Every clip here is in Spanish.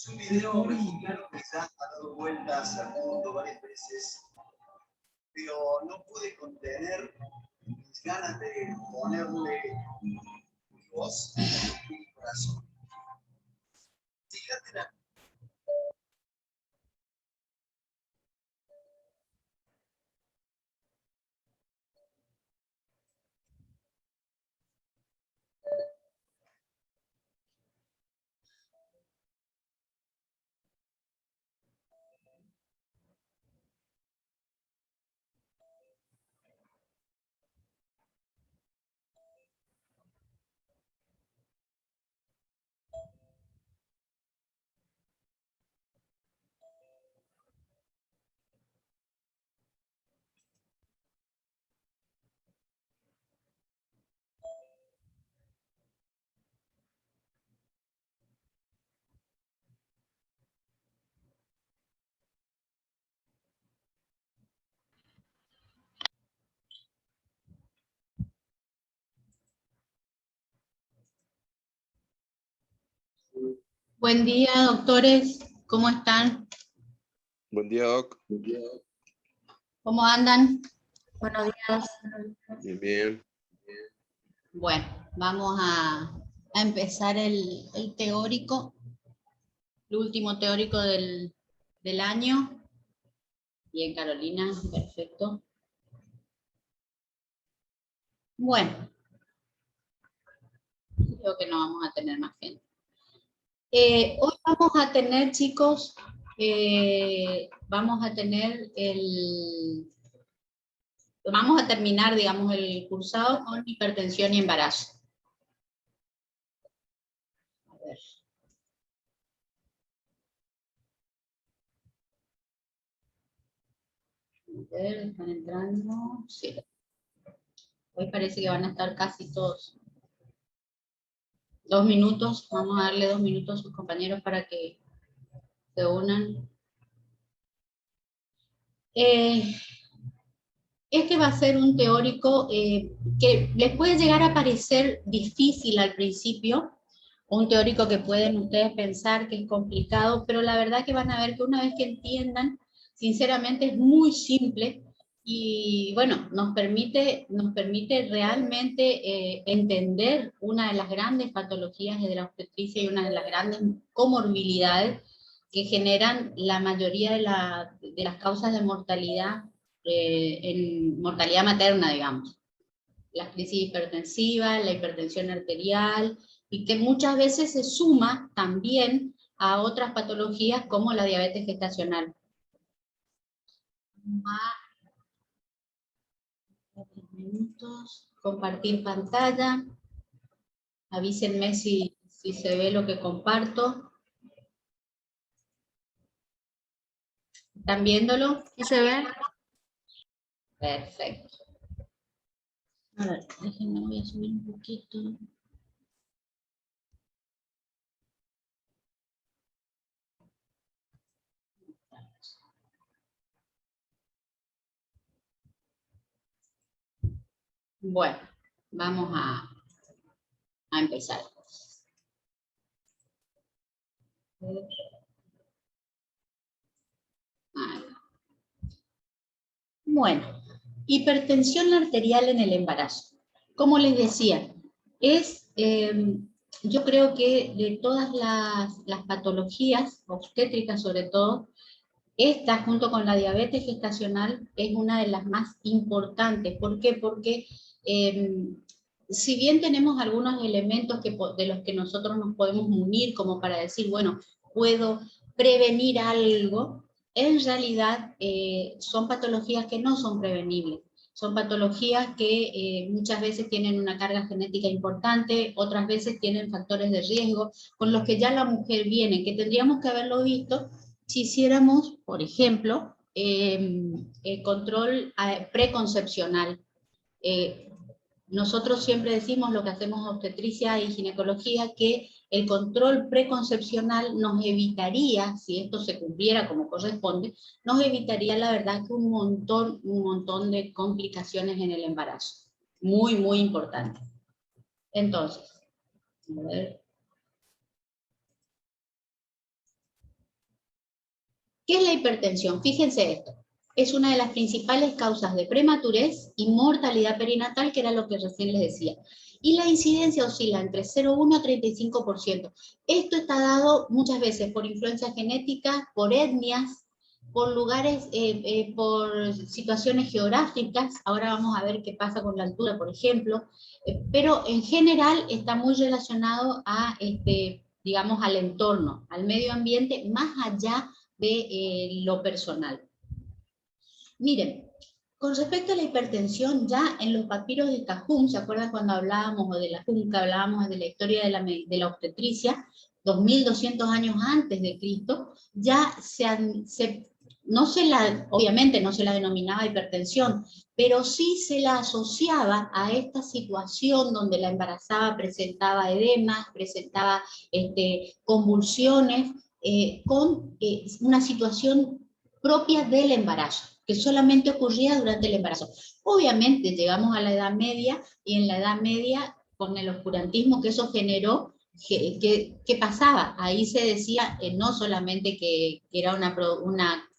Es un video mexicano que ya ha dado vueltas al mundo varias veces, pero no pude contener mis ganas de ponerle mi voz y mi corazón. Fíjate la... Buen día, doctores. ¿Cómo están? Buen día, Doc. ¿Cómo andan? Buenos días. Bien, bien. Bueno, vamos a empezar el teórico, el último teórico del año. Bien, Carolina, perfecto. Bueno, creo que no vamos a tener más gente. Hoy vamos a tener, chicos, vamos a terminar, digamos, el cursado con hipertensión y embarazo. A ver, están entrando. Sí. Hoy parece que van a estar casi todos. 2 minutos, vamos a darle 2 minutos a sus compañeros para que se unan. Este va a ser un teórico que les puede llegar a parecer difícil al principio, un teórico que pueden ustedes pensar que es complicado, pero la verdad que van a ver que una vez que entiendan, sinceramente es muy simple y bueno, nos permite realmente entender una de las grandes patologías de la obstetricia y una de las grandes comorbilidades que generan la mayoría de las causas de mortalidad en mortalidad materna, digamos. La crisis hipertensiva, la hipertensión arterial, y que muchas veces se suma también a otras patologías como la diabetes gestacional. Minutos, compartir pantalla. Avísenme si se ve lo que comparto. ¿Están viéndolo? ¿Sí se ve? Perfecto. A ver, déjenme, voy a subir un poquito. Bueno, vamos a empezar. Bueno, hipertensión arterial en el embarazo. Como les decía, yo creo que de todas las patologías obstétricas sobre todo, esta junto con la diabetes gestacional es una de las más importantes. ¿Por qué? Porque si bien tenemos algunos elementos de los que nosotros nos podemos munir como para decir, bueno, puedo prevenir algo, en realidad son patologías que no son prevenibles. Son patologías que muchas veces tienen una carga genética importante, otras veces tienen factores de riesgo, con los que ya la mujer viene, que tendríamos que haberlo visto si hiciéramos, por ejemplo, el control preconcepcional. Nosotros siempre decimos, lo que hacemos en obstetricia y ginecología, que el control preconcepcional nos evitaría, si esto se cumpliera como corresponde, nos evitaría la verdad que un montón de complicaciones en el embarazo. Muy, muy importante. Entonces, a ver. ¿Qué es la hipertensión? Fíjense esto. Es una de las principales causas de prematurez y mortalidad perinatal, que era lo que recién les decía. Y la incidencia oscila entre 0,1 a 35%. Esto está dado muchas veces por influencia genética, por etnias, por lugares, por situaciones geográficas. Ahora vamos a ver qué pasa con la altura, por ejemplo. Pero en general está muy relacionado a, digamos, al entorno, al medio ambiente, más allá de lo personal. Miren, con respecto a la hipertensión, ya en los papiros de Cajún, ¿se acuerdan cuando hablábamos, o de la Junca, hablábamos de la historia de la obstetricia, 2200 años antes de Cristo, ya obviamente no se la denominaba hipertensión, pero sí se la asociaba a esta situación donde la embarazada presentaba edemas, presentaba convulsiones, con una situación propia del embarazo, que solamente ocurría durante el embarazo. Obviamente llegamos a la Edad Media, y en la Edad Media, con el oscurantismo que eso generó, ¿qué pasaba? Ahí se decía no solamente que era una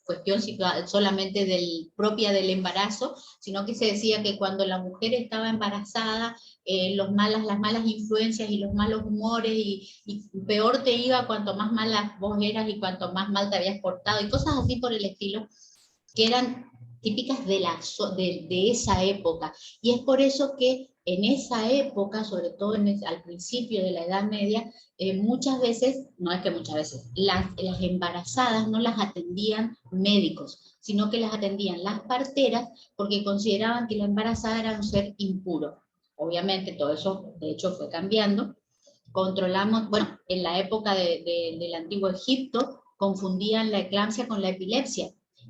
cuestión solamente propia del embarazo, sino que se decía que cuando la mujer estaba embarazada, las malas influencias y los malos humores, y peor te iba cuanto más mala vos eras y cuanto más mal te habías portado, y cosas así por el estilo, que eran típicas de esa época. Y es por eso que en esa época, sobre todo al principio de la Edad Media, muchas veces, no es que muchas veces, las embarazadas no las atendían médicos, sino que las atendían las parteras, porque consideraban que la embarazada era un ser impuro. Obviamente todo eso, de hecho, fue cambiando. Controlamos, bueno, en la época del antiguo Egipto, confundían la eclampsia con la epilepsia,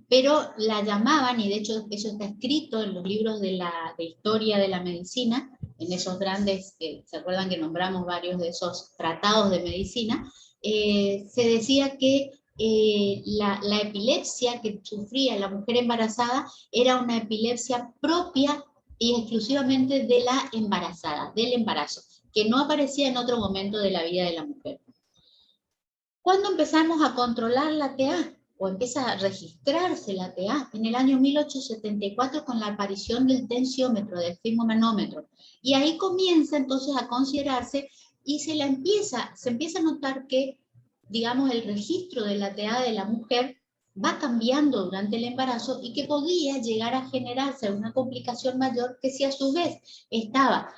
pero la llamaban, y de hecho eso está escrito en los libros de historia de la medicina, en esos grandes, ¿se acuerdan que nombramos varios de esos tratados de medicina? Se decía que la epilepsia que sufría la mujer embarazada era una epilepsia propia y exclusivamente de la embarazada, del embarazo, que no aparecía en otro momento de la vida de la mujer. ¿Cuándo empezamos a controlar la TA? O empieza a registrarse la TA en el año 1874 con la aparición del tensiómetro, del sfigmomanómetro. Y ahí comienza entonces a considerarse, y se empieza a notar que, digamos, el registro de la TA de la mujer va cambiando durante el embarazo, y que podía llegar a generarse una complicación mayor, que si a su vez estaba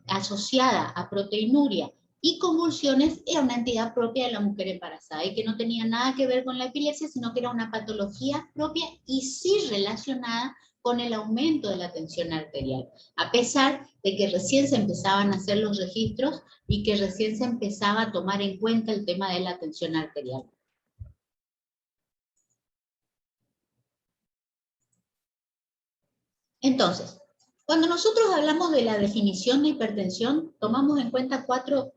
asociada a proteinuria y convulsiones, era una entidad propia de la mujer embarazada, y que no tenía nada que ver con la epilepsia, sino que era una patología propia y sí relacionada con el aumento de la tensión arterial, a pesar de que recién se empezaban a hacer los registros y que recién se empezaba a tomar en cuenta el tema de la tensión arterial. Entonces, cuando nosotros hablamos de la definición de hipertensión, tomamos en cuenta cuatro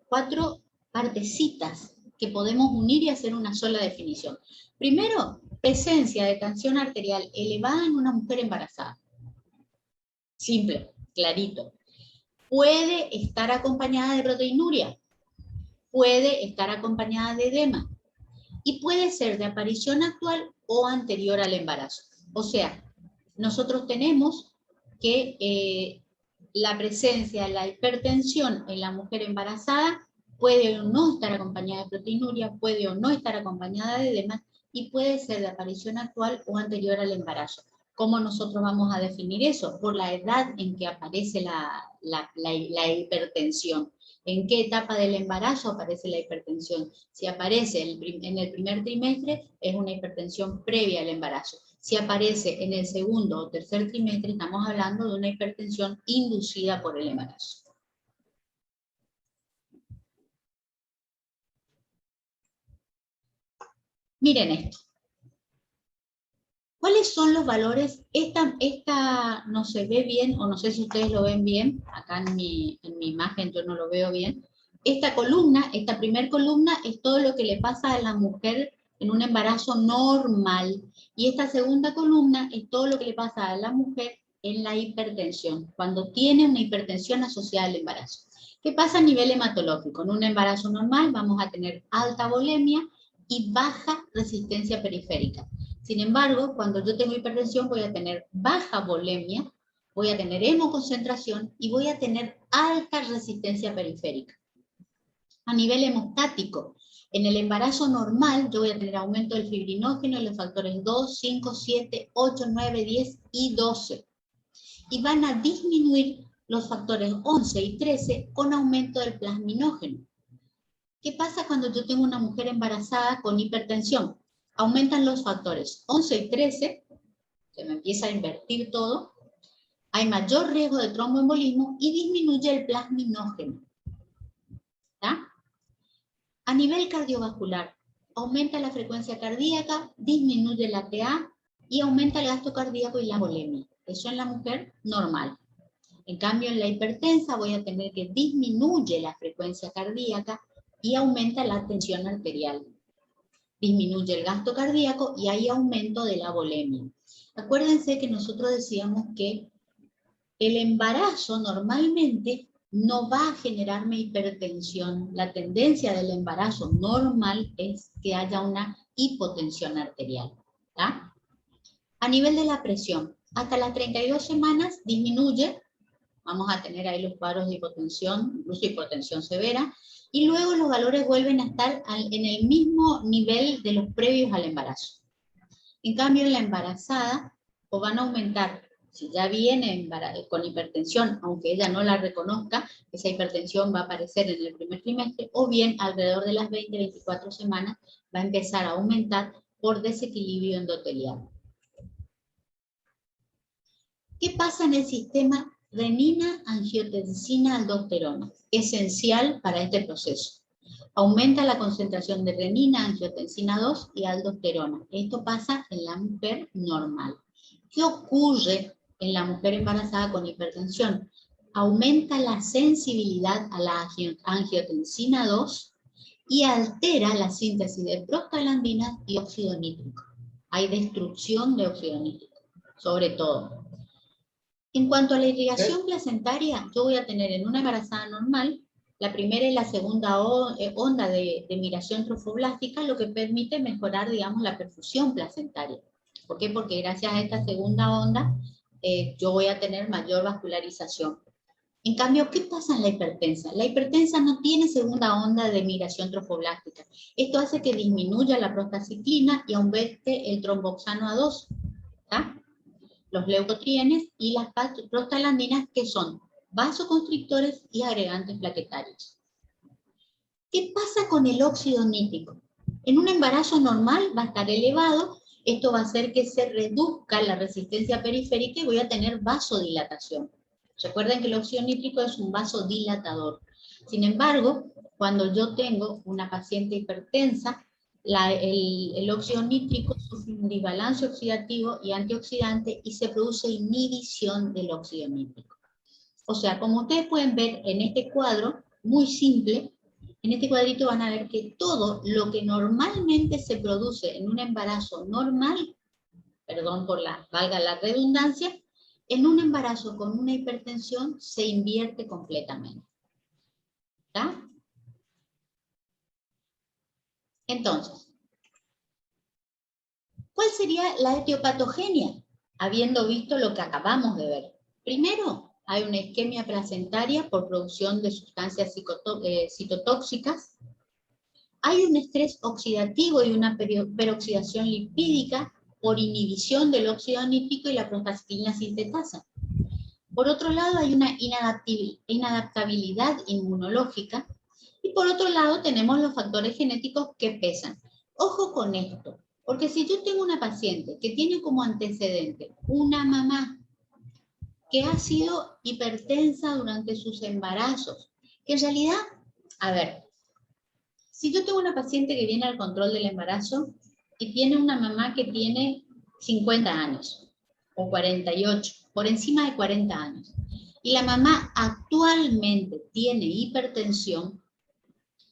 partecitas que podemos unir y hacer una sola definición. Primero, presencia de tensión arterial elevada en una mujer embarazada. Simple, clarito. Puede estar acompañada de proteinuria, puede estar acompañada de edema, y puede ser de aparición actual o anterior al embarazo. O sea, nosotros tenemos que la presencia de la hipertensión en la mujer embarazada puede o no estar acompañada de proteinuria, puede o no estar acompañada de edema, y puede ser de aparición actual o anterior al embarazo. ¿Cómo nosotros vamos a definir eso? Por la edad en que aparece la hipertensión. ¿En qué etapa del embarazo aparece la hipertensión? Si aparece en el primer trimestre, es una hipertensión previa al embarazo. Si aparece en el segundo o tercer trimestre, estamos hablando de una hipertensión inducida por el embarazo. Miren esto. ¿Cuáles son los valores? Esta no se ve bien, o no sé si ustedes lo ven bien. Acá en mi imagen yo no lo veo bien. Esta columna, esta primer columna, es todo lo que le pasa a la mujer en un embarazo normal. Y esta segunda columna es todo lo que le pasa a la mujer en la hipertensión, cuando tiene una hipertensión asociada al embarazo. ¿Qué pasa a nivel hematológico? En un embarazo normal vamos a tener alta volemia, y baja resistencia periférica. Sin embargo, cuando yo tengo hipertensión voy a tener baja volemia, voy a tener hemoconcentración y voy a tener alta resistencia periférica. A nivel hemostático, en el embarazo normal yo voy a tener aumento del fibrinógeno en los factores 2, 5, 7, 8, 9, 10 y 12. Y van a disminuir los factores 11 y 13 con aumento del plasminógeno. ¿Qué pasa cuando yo tengo una mujer embarazada con hipertensión? Aumentan los factores 11 y 13, se me empieza a invertir todo, hay mayor riesgo de tromboembolismo y disminuye el plasminógeno. ¿Está? A nivel cardiovascular, aumenta la frecuencia cardíaca, disminuye la TA y aumenta el gasto cardíaco y la volemia. Eso en la mujer normal. En cambio, en la hipertensa voy a tener que disminuye la frecuencia cardíaca y aumenta la tensión arterial. Disminuye el gasto cardíaco y hay aumento de la volemia. Acuérdense que nosotros decíamos que el embarazo normalmente no va a generarme hipertensión. La tendencia del embarazo normal es que haya una hipotensión arterial. ¿Tá? A nivel de la presión, hasta las 32 semanas disminuye. Vamos a tener ahí los cuadros de hipotensión, incluso hipotensión severa, y luego los valores vuelven a estar en el mismo nivel de los previos al embarazo. En cambio, en la embarazada, o van a aumentar, si ya viene con hipertensión, aunque ella no la reconozca, esa hipertensión va a aparecer en el primer trimestre, o bien alrededor de las 20-24 semanas va a empezar a aumentar por desequilibrio endotelial. ¿Qué pasa en el sistema renina, angiotensina, aldosterona? Esencial para este proceso. Aumenta la concentración de renina, angiotensina 2 y aldosterona. Esto pasa en la mujer normal. ¿Qué ocurre en la mujer embarazada con hipertensión? Aumenta la sensibilidad a la angiotensina 2 y altera la síntesis de prostaglandinas y óxido nítrico. Hay destrucción de óxido nítrico, sobre todo. En cuanto a la irrigación placentaria, yo voy a tener en una embarazada normal la primera y la segunda onda de migración trofoblástica, lo que permite mejorar, digamos, la perfusión placentaria. ¿Por qué? Porque gracias a esta segunda onda yo voy a tener mayor vascularización. En cambio, ¿qué pasa en la hipertensa? La hipertensa no tiene segunda onda de migración trofoblástica. Esto hace que disminuya la prostaciclina y aumente el tromboxano A2. ¿Está? Los leucotrienes y las prostaglandinas, que son vasoconstrictores y agregantes plaquetarios. ¿Qué pasa con el óxido nítrico? En un embarazo normal va a estar elevado, esto va a hacer que se reduzca la resistencia periférica y voy a tener vasodilatación. Recuerden que el óxido nítrico es un vasodilatador. Sin embargo, cuando yo tengo una paciente hipertensa, el óxido nítrico sufre un desbalance oxidativo y antioxidante y se produce inhibición del óxido nítrico. O sea, como ustedes pueden ver en este cuadro, muy simple, en este cuadrito van a ver que todo lo que normalmente se produce en un embarazo normal, perdón por valga la redundancia, en un embarazo con una hipertensión se invierte completamente. ¿Está? Entonces, ¿cuál sería la etiopatogenia? Habiendo visto lo que acabamos de ver. Primero, hay una isquemia placentaria por producción de sustancias citotóxicas. Hay un estrés oxidativo y una peroxidación lipídica por inhibición del óxido nítrico y la prostaciclina sintetasa. Por otro lado, hay una inadaptabilidad inmunológica. Y por otro lado, tenemos los factores genéticos que pesan. Ojo con esto, porque si yo tengo una paciente que tiene como antecedente una mamá que ha sido hipertensa durante sus embarazos, que en realidad, a ver, si yo tengo una paciente que viene al control del embarazo y tiene una mamá que tiene 50 años o 48, por encima de 40 años, y la mamá actualmente tiene hipertensión,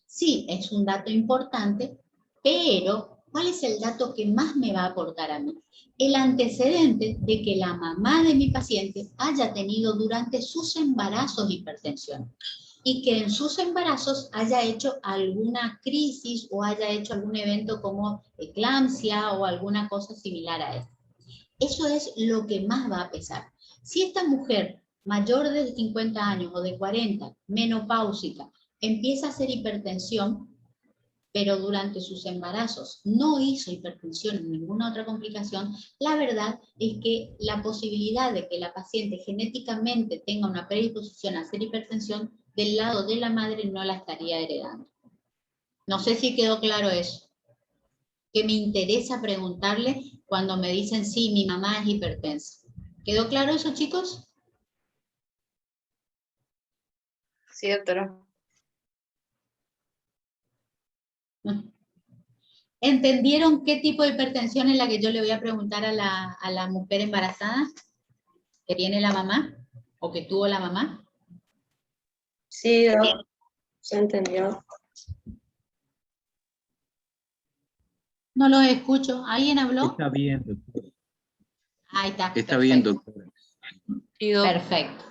sí, es un dato importante, pero ¿cuál es el dato que más me va a aportar a mí? El antecedente de que la mamá de mi paciente haya tenido durante sus embarazos hipertensión. y que en sus embarazos haya hecho alguna crisis o haya hecho algún evento como eclampsia o alguna cosa similar a eso. Eso es lo que más va a pesar. Si esta mujer mayor de 50 años o de 40, menopáusica, empieza a hacer hipertensión, pero durante sus embarazos no hizo hipertensión ni ninguna otra complicación, la verdad es que la posibilidad de que la paciente genéticamente tenga una predisposición a hacer hipertensión del lado de la madre no la estaría heredando. No sé si quedó claro eso. Que me interesa preguntarle cuando me dicen, sí, mi mamá es hipertensa. ¿Quedó claro eso, chicos? Sí, doctora. ¿Entendieron qué tipo de hipertensión es la que yo le voy a preguntar a la mujer embarazada que tiene la mamá o que tuvo la mamá? Sí, doc, se entendió. No los escucho. ¿Alguien habló? Está bien, doctor. Ahí está. Está perfecto. bien, doctor. Sí, doc. Perfecto.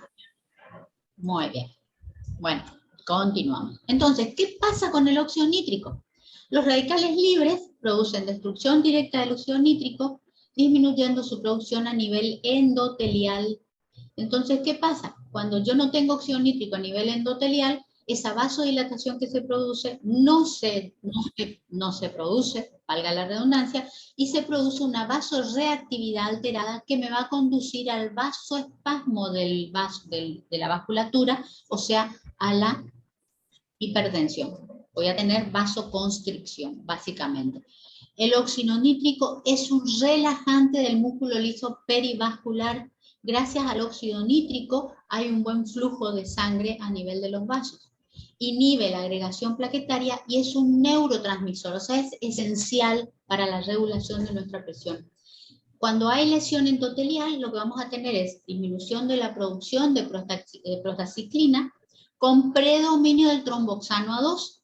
Muy bien. Bueno, continuamos. Entonces, ¿qué pasa con el óxido nítrico? Los radicales libres producen destrucción directa del óxido nítrico, disminuyendo su producción a nivel endotelial. Entonces, ¿qué pasa? Cuando yo no tengo óxido nítrico a nivel endotelial, esa vasodilatación que se produce no se produce, valga la redundancia, y se produce una vasorreactividad alterada que me va a conducir al vasoespasmo de la vasculatura, o sea, a la hipertensión. Voy a tener vasoconstricción, básicamente. El óxido nítrico es un relajante del músculo liso perivascular. Gracias al óxido nítrico hay un buen flujo de sangre a nivel de los vasos. Inhibe la agregación plaquetaria y es un neurotransmisor, o sea, es esencial para la regulación de nuestra presión. Cuando hay lesión endotelial, lo que vamos a tener es disminución de la producción de prostaciclina con predominio del tromboxano A2,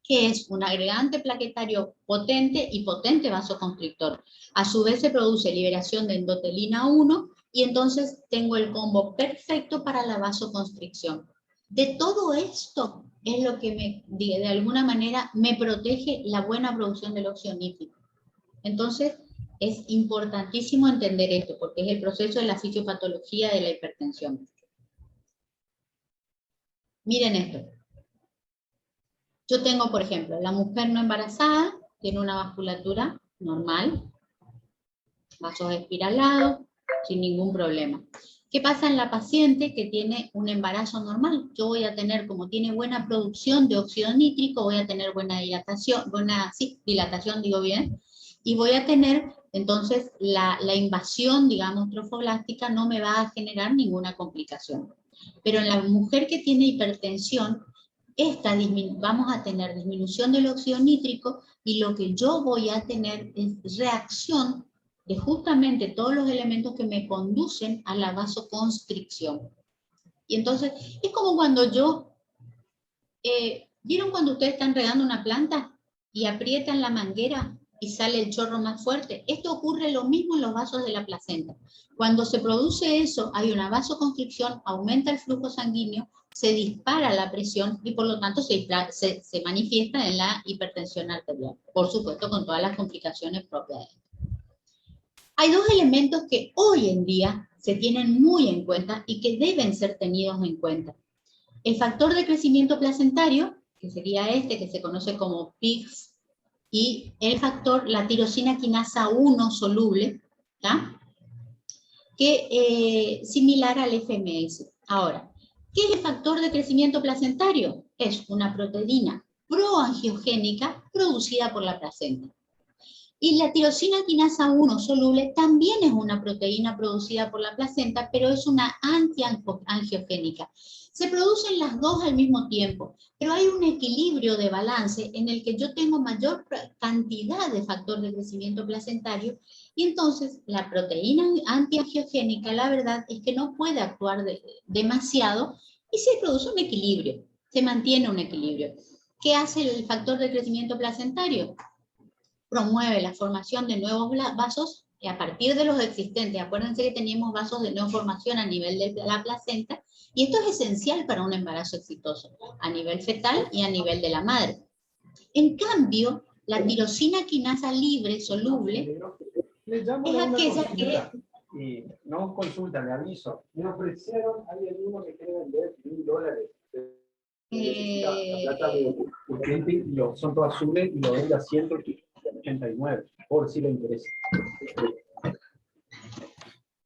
que es un agregante plaquetario potente y potente vasoconstrictor. A su vez se produce liberación de endotelina 1 y entonces tengo el combo perfecto para la vasoconstricción. De todo esto es lo que de alguna manera me protege la buena producción del óxido nítrico. Entonces es importantísimo entender esto porque es el proceso de la fisiopatología de la hipertensión. Miren esto. Yo tengo, por ejemplo, la mujer no embarazada, tiene una vasculatura normal, vasos espiralados, sin ningún problema. ¿Qué pasa en la paciente que tiene un embarazo normal? Yo voy a tener, como tiene buena producción de óxido nítrico, voy a tener buena dilatación, dilatación digo bien, y voy a tener, entonces, la invasión, digamos, trofoblástica no me va a generar ninguna complicación. Pero en la mujer que tiene hipertensión, vamos a tener disminución del óxido nítrico y lo que yo voy a tener es reacción de justamente todos los elementos que me conducen a la vasoconstricción. Y entonces, es como cuando ¿vieron cuando ustedes están regando una planta y aprietan la manguera y sale el chorro más fuerte? Esto ocurre lo mismo en los vasos de la placenta. Cuando se produce eso, hay una vasoconstricción, aumenta el flujo sanguíneo, se dispara la presión y por lo tanto se manifiesta en la hipertensión arterial. Por supuesto, con todas las complicaciones propias de esto. Hay dos elementos que hoy en día se tienen muy en cuenta y que deben ser tenidos en cuenta. El factor de crecimiento placentario, que sería este que se conoce como PIGS, y el factor, la tirosina quinasa 1 soluble, ¿tá? Que similar al FMS. Ahora, ¿qué es el factor de crecimiento placentario? Es una proteína proangiogénica producida por la placenta. Y la tirosina quinasa 1 soluble también es una proteína producida por la placenta, pero es una antiangiogénica. Se producen las dos al mismo tiempo, pero hay un equilibrio de balance en el que yo tengo mayor cantidad de factor de crecimiento placentario y entonces la proteína antiangiogénica, la verdad es que no puede actuar demasiado y se produce un equilibrio, se mantiene un equilibrio. ¿Qué hace el factor de crecimiento placentario? Promueve la formación de nuevos vasos a partir de los existentes. Acuérdense que teníamos vasos de neoformación a nivel de la placenta Y esto es esencial para un embarazo exitoso, a nivel fetal y a nivel de la madre. En cambio, la tirosina quinasa libre, soluble, es aquella que... Y no consulta, le aviso. Me ofrecieron, hay alguno que quiere vender $1000. La plata de urgente y son todas azules y lo vende a 189, por si le interesa.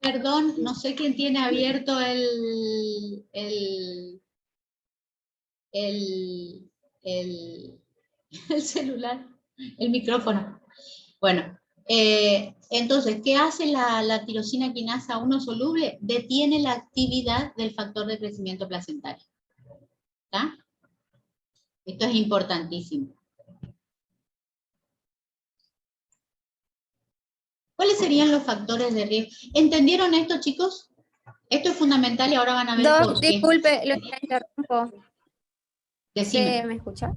Perdón, no sé quién tiene abierto el celular, el micrófono. Bueno, entonces, ¿qué hace la tirosina quinasa 1 soluble? Detiene la actividad del factor de crecimiento placentario. ¿Está? Esto es importantísimo. ¿Cuáles serían los factores de riesgo? ¿Entendieron esto, chicos? Esto es fundamental y ahora van a ver por qué. Disculpe, lo interrumpo. Decime. ¿Me escucha?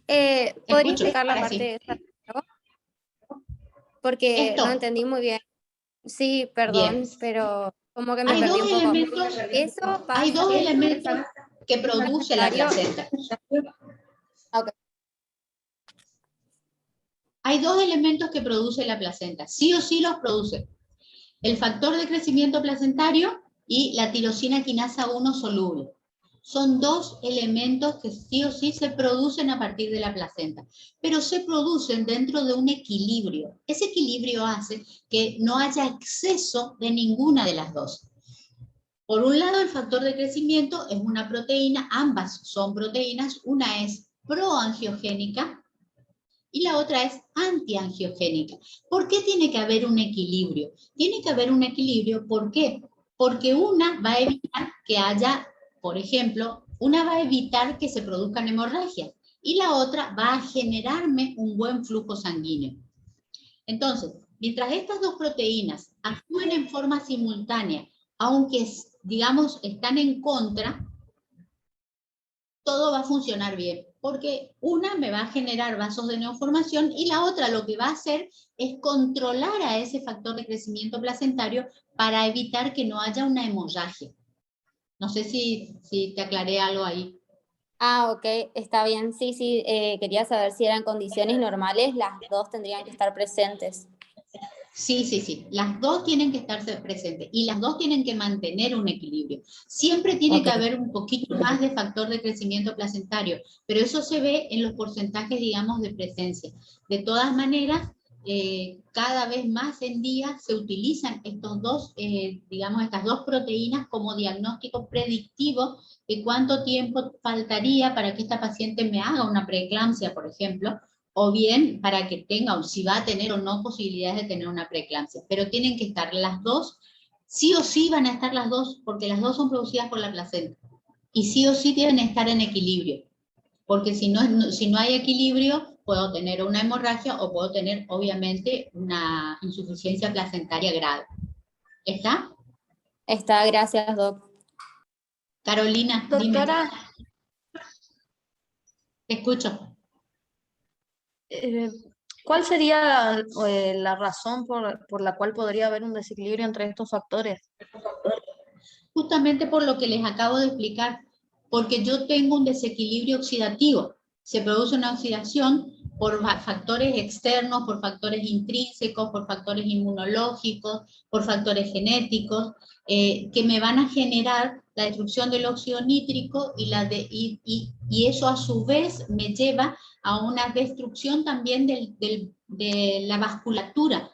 Escucho, ¿Podría explicar la ahora parte sí. de esta? Porque Esto. no entendí muy bien. Sí, perdón, Bien. pero como que me Hay perdí dos un poco. elementos, Eso pasa hay dos elementos que produce la placenta. Okay. Hay dos elementos que produce la placenta, sí o sí los produce. El factor de crecimiento placentario y la tirosina quinasa 1 soluble. Son dos elementos que sí o sí se producen a partir de la placenta, pero se producen dentro de un equilibrio. Ese equilibrio hace que no haya exceso de ninguna de las dos. Por un lado, el factor de crecimiento es una proteína, ambas son proteínas, una es proangiogénica y la otra es antiangiogénica. ¿Por qué tiene que haber un equilibrio? Tiene que haber un equilibrio, ¿por qué? Porque una va a evitar que haya, por ejemplo, una va a evitar que se produzcan hemorragias y la otra va a generarme un buen flujo sanguíneo. Entonces, mientras estas dos proteínas actúen en forma simultánea, aunque, digamos, están en contra, todo va a funcionar bien, porque una me va a generar vasos de neoformación y la otra lo que va a hacer es controlar a ese factor de crecimiento placentario para evitar que no haya una hemorragia. No sé si te aclaré algo ahí. Ah, ok, está bien. Sí, quería saber si eran condiciones normales, las dos tendrían que estar presentes. Sí. Las dos tienen que estar presentes y las dos tienen que mantener un equilibrio. Siempre tiene que haber un poquito más de factor de crecimiento placentario, pero eso se ve en los porcentajes, digamos, de presencia. De todas maneras, cada vez más en día se utilizan estos dos, digamos, estas dos proteínas como diagnóstico predictivo de cuánto tiempo faltaría para que esta paciente me haga una preeclampsia, por ejemplo, o bien para que tenga, o si va a tener o no posibilidades de tener una preeclampsia. Pero tienen que estar las dos, sí o sí van a estar las dos, porque las dos son producidas por la placenta. Y sí o sí deben estar en equilibrio, porque si no hay equilibrio, puedo tener una hemorragia o puedo tener, obviamente, una insuficiencia placentaria grave. ¿Está? Está, gracias, Doc. Carolina, Doctora, dime. Te escucho. ¿Cuál sería la razón por la cual podría haber un desequilibrio entre estos factores? Justamente por lo que les acabo de explicar, porque yo tengo un desequilibrio oxidativo. Se produce una oxidación por factores externos, por factores intrínsecos, por factores inmunológicos, por factores genéticos, que me van a generar la destrucción del óxido nítrico y eso a su vez me lleva a una destrucción también de la vasculatura,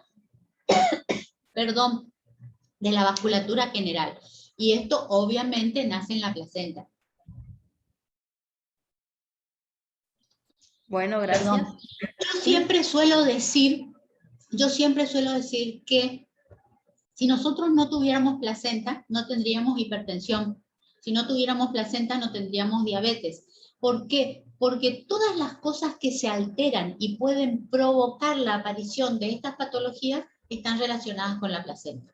perdón, de la vasculatura general. Y esto obviamente nace en la placenta. Bueno, gracias. Perdón. Yo siempre suelo decir que si nosotros no tuviéramos placenta, no tendríamos hipertensión. Si no tuviéramos placenta, no tendríamos diabetes. ¿Por qué? Porque todas las cosas que se alteran y pueden provocar la aparición de estas patologías están relacionadas con la placenta.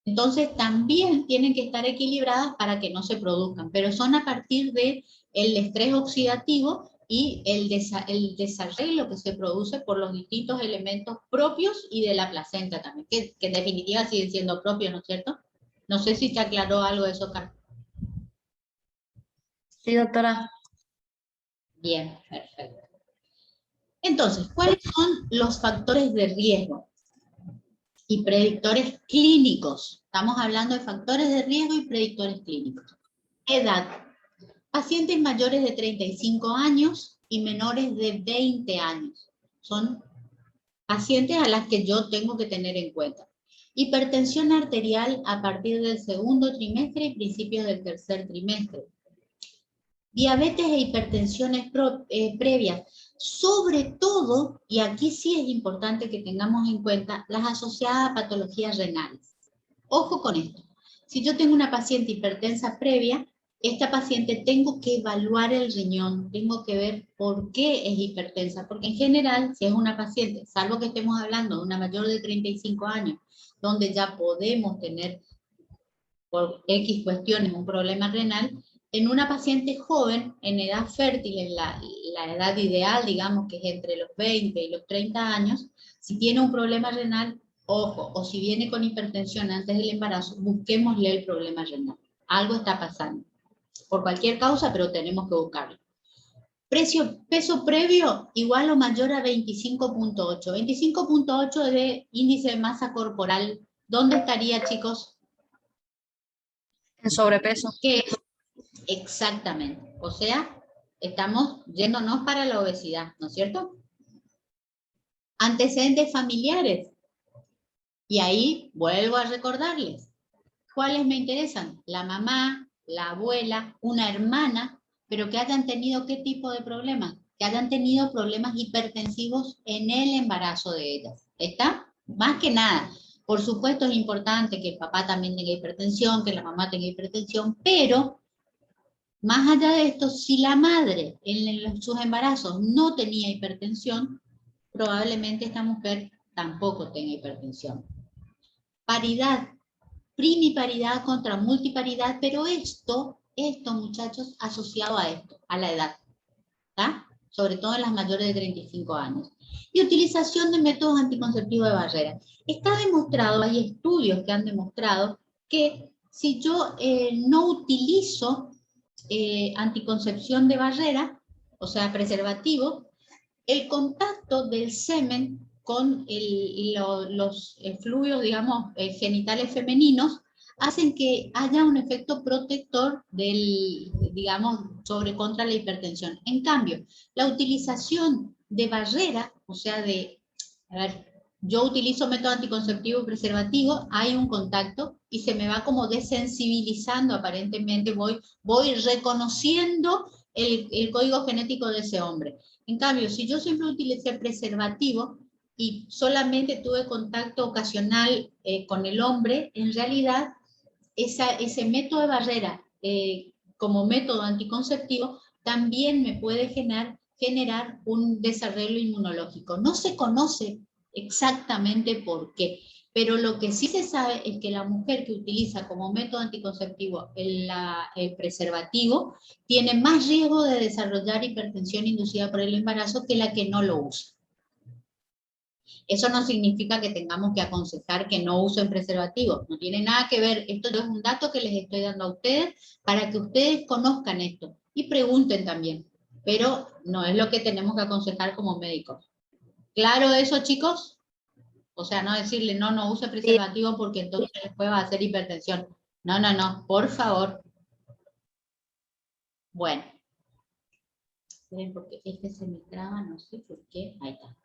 Entonces también tienen que estar equilibradas para que no se produzcan, pero son a partir del estrés oxidativo y el desarreglo que se produce por los distintos elementos propios y de la placenta también, que en definitiva siguen siendo propios, ¿no es cierto? No sé si te aclaró algo de eso, Carlos. Sí, doctora. Bien, perfecto. Entonces, ¿cuáles son los factores de riesgo y predictores clínicos? Estamos hablando de factores de riesgo y predictores clínicos. Edad. Pacientes mayores de 35 años y menores de 20 años. Son pacientes a las que yo tengo que tener en cuenta. Hipertensión arterial a partir del segundo trimestre y principios del tercer trimestre. Diabetes e hipertensiones previas. Sobre todo, y aquí sí es importante que tengamos en cuenta, las asociadas a patologías renales. Ojo con esto. Si yo tengo una paciente hipertensa previa, esta paciente tengo que evaluar el riñón, tengo que ver por qué es hipertensa, porque en general, si es una paciente, salvo que estemos hablando de una mayor de 35 años, donde ya podemos tener por X cuestiones un problema renal, en una paciente joven, en edad fértil, en la edad ideal, digamos que es entre los 20 y los 30 años, si tiene un problema renal, ojo, o si viene con hipertensión antes del embarazo, busquémosle el problema renal. Algo está pasando. Por cualquier causa, pero tenemos que buscarlo. Peso previo igual o mayor a 25.8. 25.8 de índice de masa corporal. ¿Dónde estaría, chicos? En sobrepeso. ¿Qué es? Exactamente. O sea, estamos yéndonos para la obesidad, ¿no es cierto? Antecedentes familiares. Y ahí vuelvo a recordarles. ¿Cuáles me interesan? La mamá, la abuela, una hermana, pero que hayan tenido ¿qué tipo de problemas? Que hayan tenido problemas hipertensivos en el embarazo de ellas. ¿Está? Más que nada. Por supuesto es importante que el papá también tenga hipertensión, que la mamá tenga hipertensión, pero más allá de esto, si la madre en sus embarazos no tenía hipertensión, probablemente esta mujer tampoco tenga hipertensión. Paridad. Primiparidad contra multiparidad, pero esto muchachos, asociado a esto, a la edad, ¿está? Sobre todo en las mayores de 35 años. Y utilización de métodos anticonceptivos de barrera. Está demostrado, hay estudios que han demostrado que si yo no utilizo anticoncepción de barrera, o sea, preservativo, el contacto del semen con los fluidos, digamos, genitales femeninos, hacen que haya un efecto protector digamos, contra la hipertensión. En cambio, la utilización de barrera, o sea, yo utilizo método anticonceptivo preservativo, hay un contacto y se me va como desensibilizando, aparentemente voy reconociendo el código genético de ese hombre. En cambio, si yo siempre utilicé preservativo y solamente tuve contacto ocasional con el hombre, en realidad ese método de barrera como método anticonceptivo también me puede generar un desarrollo inmunológico. No se conoce exactamente por qué, pero lo que sí se sabe es que la mujer que utiliza como método anticonceptivo el preservativo tiene más riesgo de desarrollar hipertensión inducida por el embarazo que la que no lo usa. Eso no significa que tengamos que aconsejar que no usen preservativo, no tiene nada que ver, esto es un dato que les estoy dando a ustedes para que ustedes conozcan esto y pregunten también, pero no es lo que tenemos que aconsejar como médicos. ¿Claro eso, chicos? O sea, no decirle, no use preservativo porque entonces después va a hacer hipertensión. No, por favor. Bueno. Miren, porque este se me traba, no sé por qué. Ahí está.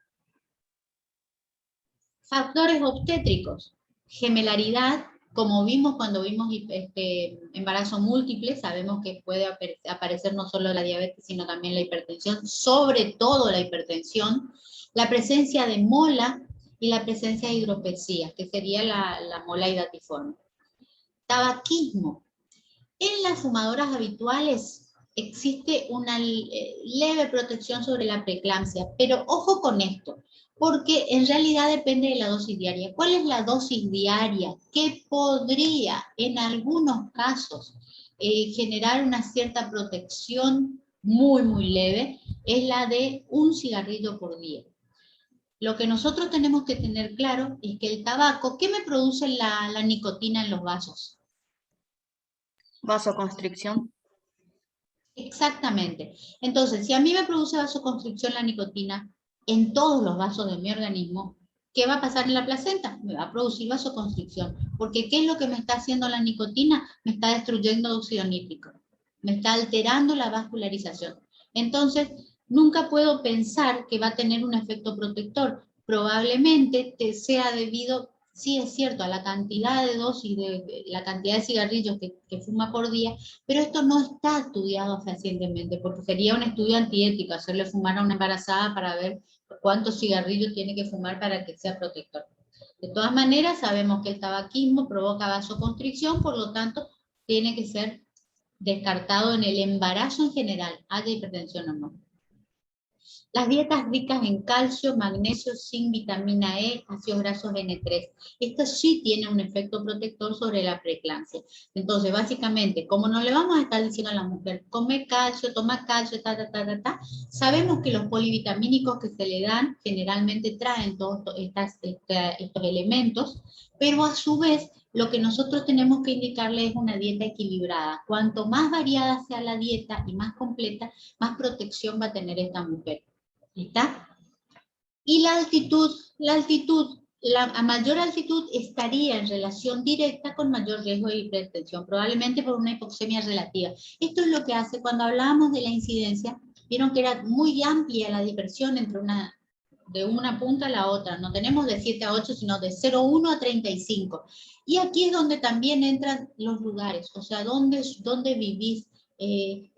Factores obstétricos. Gemelaridad, como vimos cuando vimos embarazo múltiple, sabemos que puede aparecer no solo la diabetes, sino también la hipertensión, sobre todo la hipertensión, la presencia de mola y la presencia de hidropesía, que sería la mola hidatiforme. Tabaquismo. En las fumadoras habituales existe una leve protección sobre la preeclampsia, pero ojo con esto, porque en realidad depende de la dosis diaria. ¿Cuál es la dosis diaria que podría, en algunos casos, generar una cierta protección muy leve? Es la de un cigarrillo por día. Lo que nosotros tenemos que tener claro es que el tabaco, ¿qué me produce la nicotina en los vasos? Vasoconstricción. Exactamente. Entonces, si a mí me produce vasoconstricción la nicotina en todos los vasos de mi organismo, ¿qué va a pasar en la placenta? Me va a producir vasoconstricción. Porque ¿qué es lo que me está haciendo la nicotina? Me está destruyendo óxido nítrico. Me está alterando la vascularización. Entonces, nunca puedo pensar que va a tener un efecto protector. Probablemente sea debido, sí es cierto, a la cantidad de dosis, de la cantidad de cigarrillos que fuma por día, pero esto no está estudiado fehacientemente, porque sería un estudio antiético hacerle fumar a una embarazada para ver cuántos cigarrillos tiene que fumar para que sea protector. De todas maneras, sabemos que el tabaquismo provoca vasoconstricción, por lo tanto, tiene que ser descartado en el embarazo en general, haya hipertensión o no. Las dietas ricas en calcio, magnesio, zinc, vitamina E, ácidos grasos N3. Esto sí tiene un efecto protector sobre la preeclampsia. Entonces, básicamente, como no le vamos a estar diciendo a la mujer, come calcio, toma calcio, sabemos que los polivitamínicos que se le dan generalmente traen todos estos elementos, pero a su vez, lo que nosotros tenemos que indicarle es una dieta equilibrada. Cuanto más variada sea la dieta y más completa, más protección va a tener esta mujer. ¿Está? Y la altitud, a mayor altitud estaría en relación directa con mayor riesgo de hipertensión, probablemente por una hipoxemia relativa. Esto es lo que hace cuando hablábamos de la incidencia, vieron que era muy amplia la dispersión entre de una punta a la otra, no tenemos de 7 a 8, sino de 0,1 a 35. Y aquí es donde también entran los lugares, o sea, dónde vivís,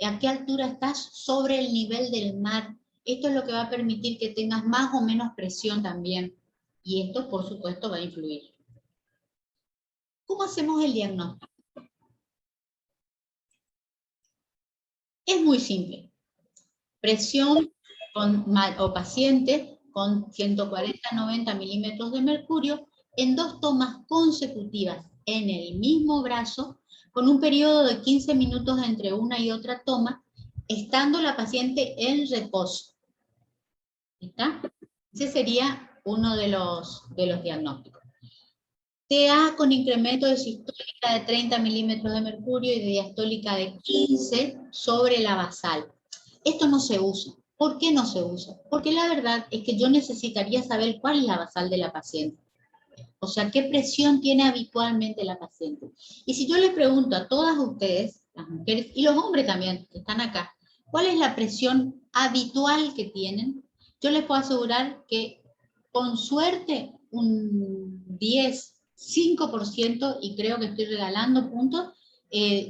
a qué altura estás sobre el nivel del mar. Esto es lo que va a permitir que tengas más o menos presión también. Y esto, por supuesto, va a influir. ¿Cómo hacemos el diagnóstico? Es muy simple. Presión o paciente con 140-90 milímetros de mercurio en 2 tomas consecutivas en el mismo brazo, con un periodo de 15 minutos entre una y otra toma, estando la paciente en reposo. ¿Está? Ese sería uno de los diagnósticos. TA con incremento de sistólica de 30 milímetros de mercurio y de diastólica de 15 sobre la basal. Esto no se usa. ¿Por qué no se usa? Porque la verdad es que yo necesitaría saber cuál es la basal de la paciente. O sea, qué presión tiene habitualmente la paciente. Y si yo le pregunto a todas ustedes, las mujeres y los hombres también que están acá, ¿cuál es la presión habitual que tienen? Yo les puedo asegurar que con suerte un 5%, y creo que estoy regalando puntos,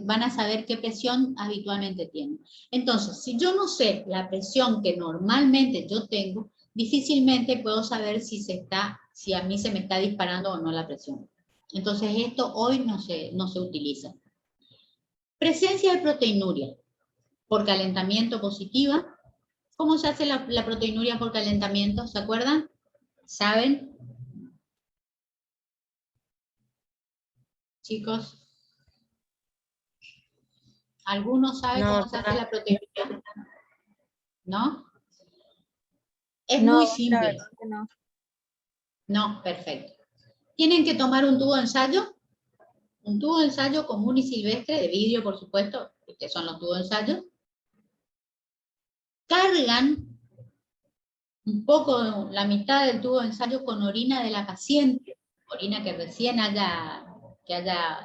van a saber qué presión habitualmente tienen. Entonces, si yo no sé la presión que normalmente yo tengo, difícilmente puedo saber si a mí se me está disparando o no la presión. Entonces, esto hoy no se utiliza. Presencia de proteinuria por calentamiento positiva. ¿Cómo se hace la proteinuria por calentamiento? ¿Se acuerdan? ¿Saben? Chicos. ¿Alguno sabe cómo se hace la proteinuria? ¿No? Es muy simple. No. No, perfecto. Tienen que tomar un tubo de ensayo común y silvestre, de vidrio, por supuesto, que son los tubos de ensayo. Cargan un poco, la mitad del tubo de ensayo con orina de la paciente, orina que recién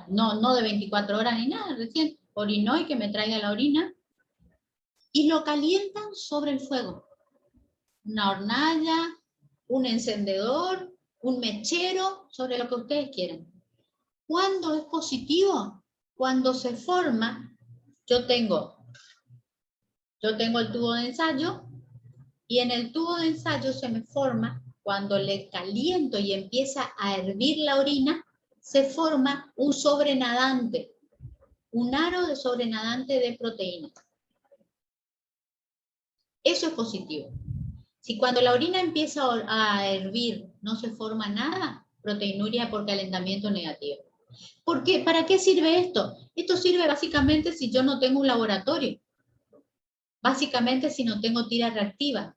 no de 24 horas ni nada, recién orinó y que me traiga la orina, y lo calientan sobre el fuego. Una hornalla, un encendedor, un mechero, sobre lo que ustedes quieran. ¿Cuándo es positivo? Cuando se forma, yo tengo el tubo de ensayo, y en el tubo de ensayo se me forma, cuando le caliento y empieza a hervir la orina, se forma un sobrenadante, un aro de sobrenadante de proteínas. Eso es positivo. Si cuando la orina empieza a hervir no se forma nada, proteinuria por calentamiento negativo. ¿Por qué? ¿Para qué sirve esto? Esto sirve básicamente si yo no tengo un laboratorio. Básicamente si no tengo tira reactiva.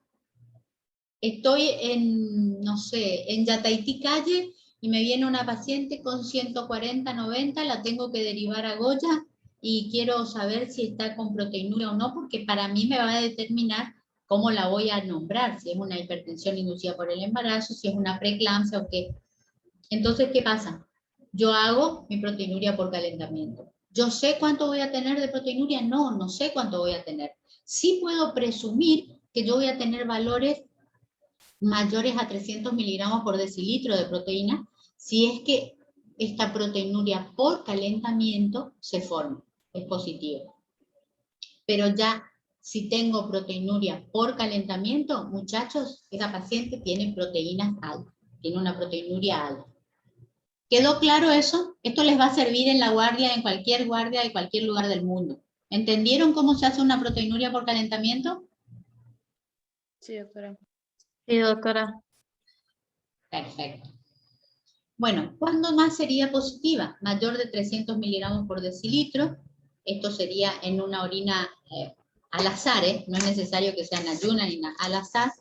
Estoy en Yataití Calle y me viene una paciente con 140-90, la tengo que derivar a Goya y quiero saber si está con proteinuria o no, porque para mí me va a determinar cómo la voy a nombrar, si es una hipertensión inducida por el embarazo, si es una preeclampsia o qué. Entonces, ¿qué pasa? Yo hago mi proteinuria por calentamiento. ¿Yo sé cuánto voy a tener de proteinuria? No, no sé cuánto voy a tener. Sí puedo presumir que yo voy a tener valores mayores a 300 miligramos por decilitro de proteína, si es que esta proteinuria por calentamiento se forma, es positivo. Pero ya, si tengo proteinuria por calentamiento, muchachos, esa paciente tiene proteínas altas, tiene una proteinuria alta. ¿Quedó claro eso? Esto les va a servir en la guardia, en cualquier guardia de cualquier lugar del mundo. ¿Entendieron cómo se hace una proteinuria por calentamiento? Sí, doctora. Sí, doctora. Perfecto. Bueno, ¿cuándo más sería positiva? Mayor de 300 miligramos por decilitro. Esto sería en una orina al azar, no es necesario que sea en ayuna ni nada, al azar.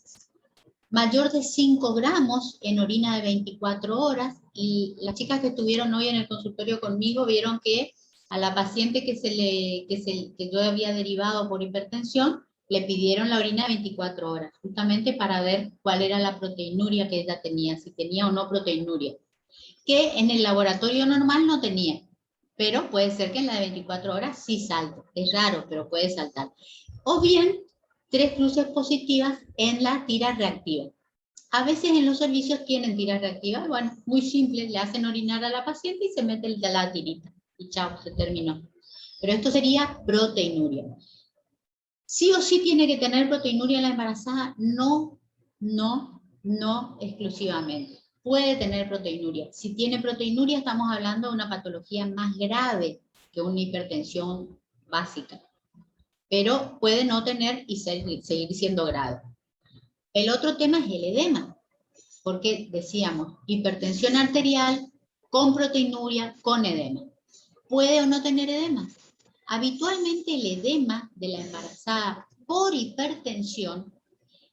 Mayor de 5 gramos en orina de 24 horas. Y las chicas que estuvieron hoy en el consultorio conmigo vieron que a la paciente que yo había derivado por hipertensión, le pidieron la orina de 24 horas, justamente para ver cuál era la proteinuria que ella tenía, si tenía o no proteinuria, que en el laboratorio normal no tenía, pero puede ser que en la de 24 horas sí salte, es raro, pero puede saltar. O bien, 3 cruces positivas en la tira reactiva. A veces en los servicios tienen tiras reactivas, bueno, muy simple, le hacen orinar a la paciente y se mete la tirita, y chao, se terminó. Pero esto sería proteinuria. ¿Sí o sí tiene que tener proteinuria la embarazada? No, no, no exclusivamente. Puede tener proteinuria. Si tiene proteinuria estamos hablando de una patología más grave que una hipertensión básica. Pero puede no tener y seguir siendo grave. El otro tema es el edema, porque decíamos hipertensión arterial con proteinuria, con edema. ¿Puede o no tener edema? Habitualmente el edema de la embarazada por hipertensión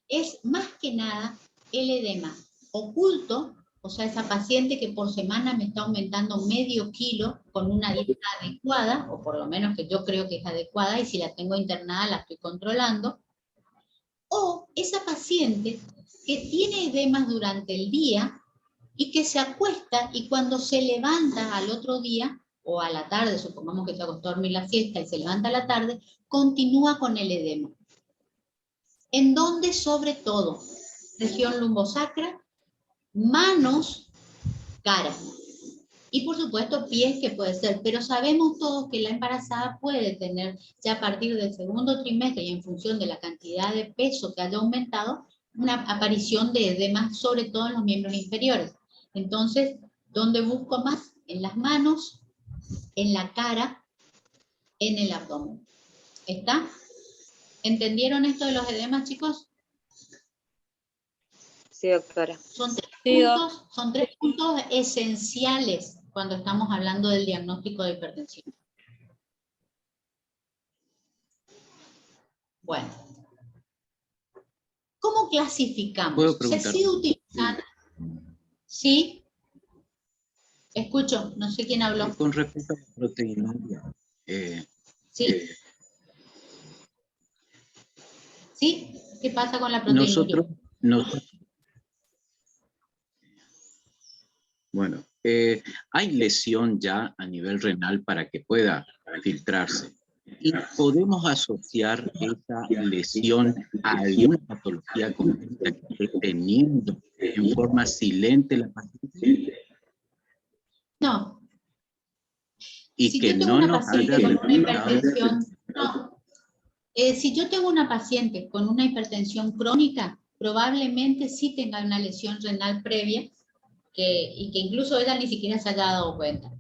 es más que nada el edema oculto, o sea, esa paciente que por semana me está aumentando medio kilo con una dieta adecuada, o por lo menos que yo creo que es adecuada, y si la tengo internada la estoy controlando, o esa paciente que tiene edemas durante el día y que se acuesta y cuando se levanta al otro día, o a la tarde, supongamos que se acostó a dormir la siesta y se levanta a la tarde, continúa con el edema. ¿En dónde? Sobre todo, región lumbosacra, manos, cara. Y por supuesto pies, que puede ser, pero sabemos todos que la embarazada puede tener ya a partir del segundo trimestre y en función de la cantidad de peso que haya aumentado, una aparición de edemas, sobre todo en los miembros inferiores. Entonces, ¿dónde busco más? En las manos, en la cara, en el abdomen. ¿Está? ¿Entendieron esto de los edemas, chicos? Sí, doctora. Son Sí, tres puntos esenciales cuando estamos hablando del diagnóstico de hipertensión. Bueno. ¿Cómo clasificamos? ¿Puedo preguntar? ¿Se sigue utilizando? ¿Sí? Escucho, no sé quién habló. Con respecto a la proteinuria. ¿Sí? ¿Sí? ¿Qué pasa con la proteinuria? Bueno, hay lesión ya a nivel renal para que pueda filtrarse. ¿Y podemos asociar esa lesión a alguna patología concreta que esté teniendo en forma silente la paciente? No. Y Si que yo tengo no una nos paciente haya con una resultado. hipertensión, no. Si yo tengo una paciente con una hipertensión crónica, probablemente sí tenga una lesión renal previa y que incluso ella ni siquiera se haya dado cuenta.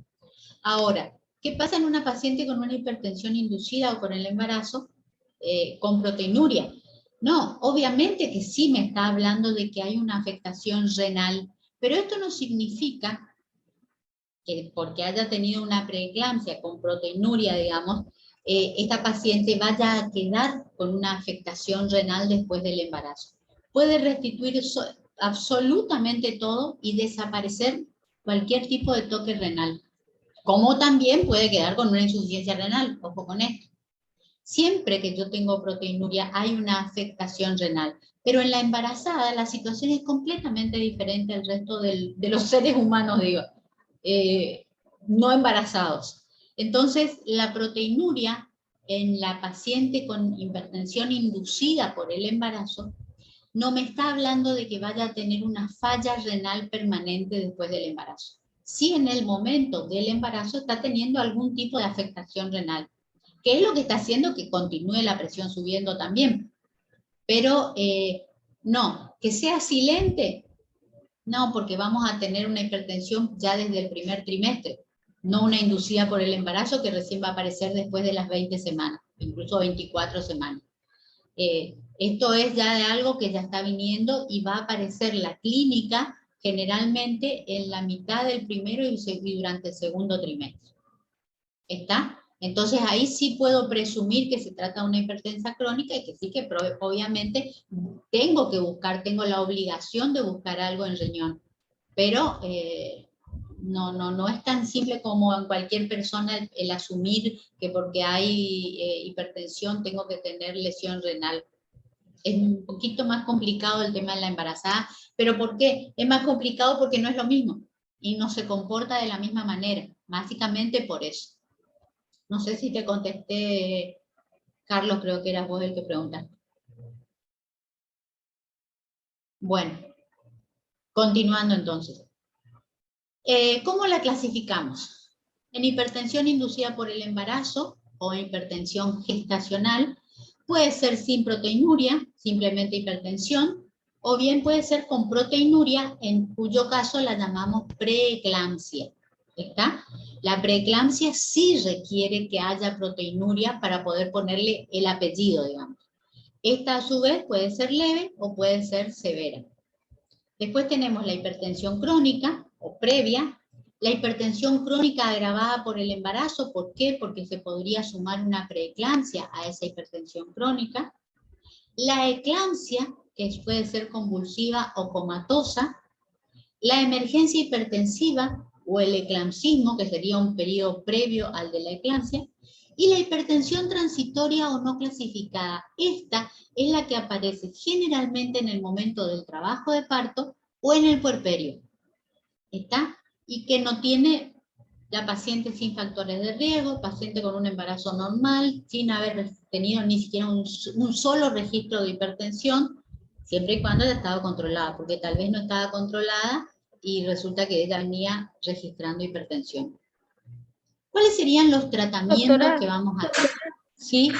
Ahora, ¿qué pasa en una paciente con una hipertensión inducida o con el embarazo con proteinuria? No, obviamente que sí me está hablando de que hay una afectación renal, pero esto no significa que porque haya tenido una preeclampsia con proteinuria, digamos, esta paciente vaya a quedar con una afectación renal después del embarazo. Puede restituir absolutamente todo y desaparecer cualquier tipo de toque renal, Como también puede quedar con una insuficiencia renal, ojo con esto. Siempre que yo tengo proteinuria hay una afectación renal, pero en la embarazada la situación es completamente diferente al resto de los seres humanos, digo, no embarazados. Entonces, la proteinuria en la paciente con hipertensión inducida por el embarazo no me está hablando de que vaya a tener una falla renal permanente después del embarazo. Sí, en el momento del embarazo está teniendo algún tipo de afectación renal, que es lo que está haciendo que continúe la presión subiendo también. Pero no, que sea silente, no, porque vamos a tener una hipertensión ya desde el primer trimestre, no una inducida por el embarazo que recién va a aparecer después de las 20 semanas, incluso 24 semanas. Esto es ya de algo que ya está viniendo y va a aparecer la clínica generalmente en la mitad del primero y durante el segundo trimestre. ¿Está? Entonces ahí sí puedo presumir que se trata de una hipertensa crónica y que sí que obviamente tengo que buscar, tengo la obligación de buscar algo en riñón. Pero no es tan simple como en cualquier persona el asumir que porque hay hipertensión tengo que tener lesión renal. Es un poquito más complicado el tema de la embarazada, pero ¿por qué? Es más complicado porque no es lo mismo y no se comporta de la misma manera, básicamente por eso. No sé si te contesté, Carlos, creo que eras vos el que preguntaste. Bueno, continuando entonces. ¿Cómo la clasificamos? En hipertensión inducida por el embarazo o hipertensión gestacional, puede ser sin proteinuria, simplemente hipertensión, o bien puede ser con proteinuria, en cuyo caso la llamamos preeclampsia. ¿Está? La preeclampsia sí requiere que haya proteinuria para poder ponerle el apellido, digamos. Esta a su vez puede ser leve o puede ser severa. Después tenemos la hipertensión crónica o previa. La hipertensión crónica agravada por el embarazo, ¿por qué? Porque se podría sumar una preeclampsia a esa hipertensión crónica. La eclampsia, que puede ser convulsiva o comatosa. La emergencia hipertensiva o el eclampsismo, que sería un periodo previo al de la eclampsia. Y la hipertensión transitoria o no clasificada. Esta es la que aparece generalmente en el momento del trabajo de parto o en el puerperio. ¿Está? Y que no tiene la paciente sin factores de riesgo, paciente con un embarazo normal, sin haber tenido ni siquiera un solo registro de hipertensión, siempre y cuando haya estado controlada, porque tal vez no estaba controlada y resulta que ella venía registrando hipertensión. ¿Cuáles serían los tratamientos, doctora, que vamos a hacer? Sí,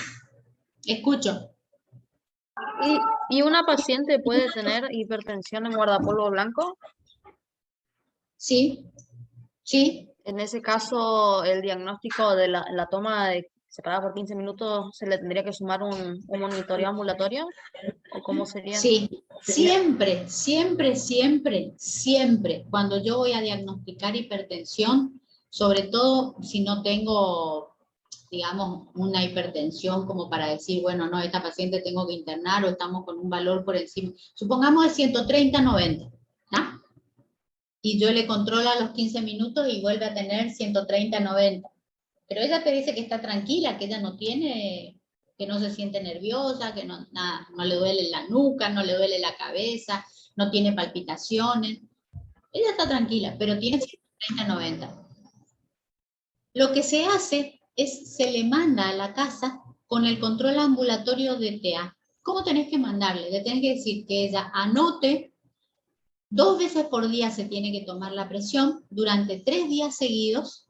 escucho. ¿Y una paciente puede tener hipertensión en guardapolvo blanco? Sí, sí. En ese caso, el diagnóstico de la toma de separada por 15 minutos, ¿se le tendría que sumar un monitoreo ambulatorio? ¿O cómo sería? Sí, siempre, cuando yo voy a diagnosticar hipertensión, sobre todo si no tengo, digamos, una hipertensión como para decir, bueno, no, esta paciente tengo que internar o estamos con un valor por encima, supongamos de 130-90, ¿no? Y yo le controlo a los 15 minutos y vuelve a tener 130-90. Pero ella te dice que está tranquila, que ella no tiene, que no se siente nerviosa, que no, nada, no le duele la nuca, no le duele la cabeza, no tiene palpitaciones. Ella está tranquila, pero tiene 130-90. Lo que se hace es, se le manda a la casa con el control ambulatorio de TA. ¿Cómo tenés que mandarle? Le tenés que decir que ella anote. 2 veces por día se tiene que tomar la presión durante 3 días seguidos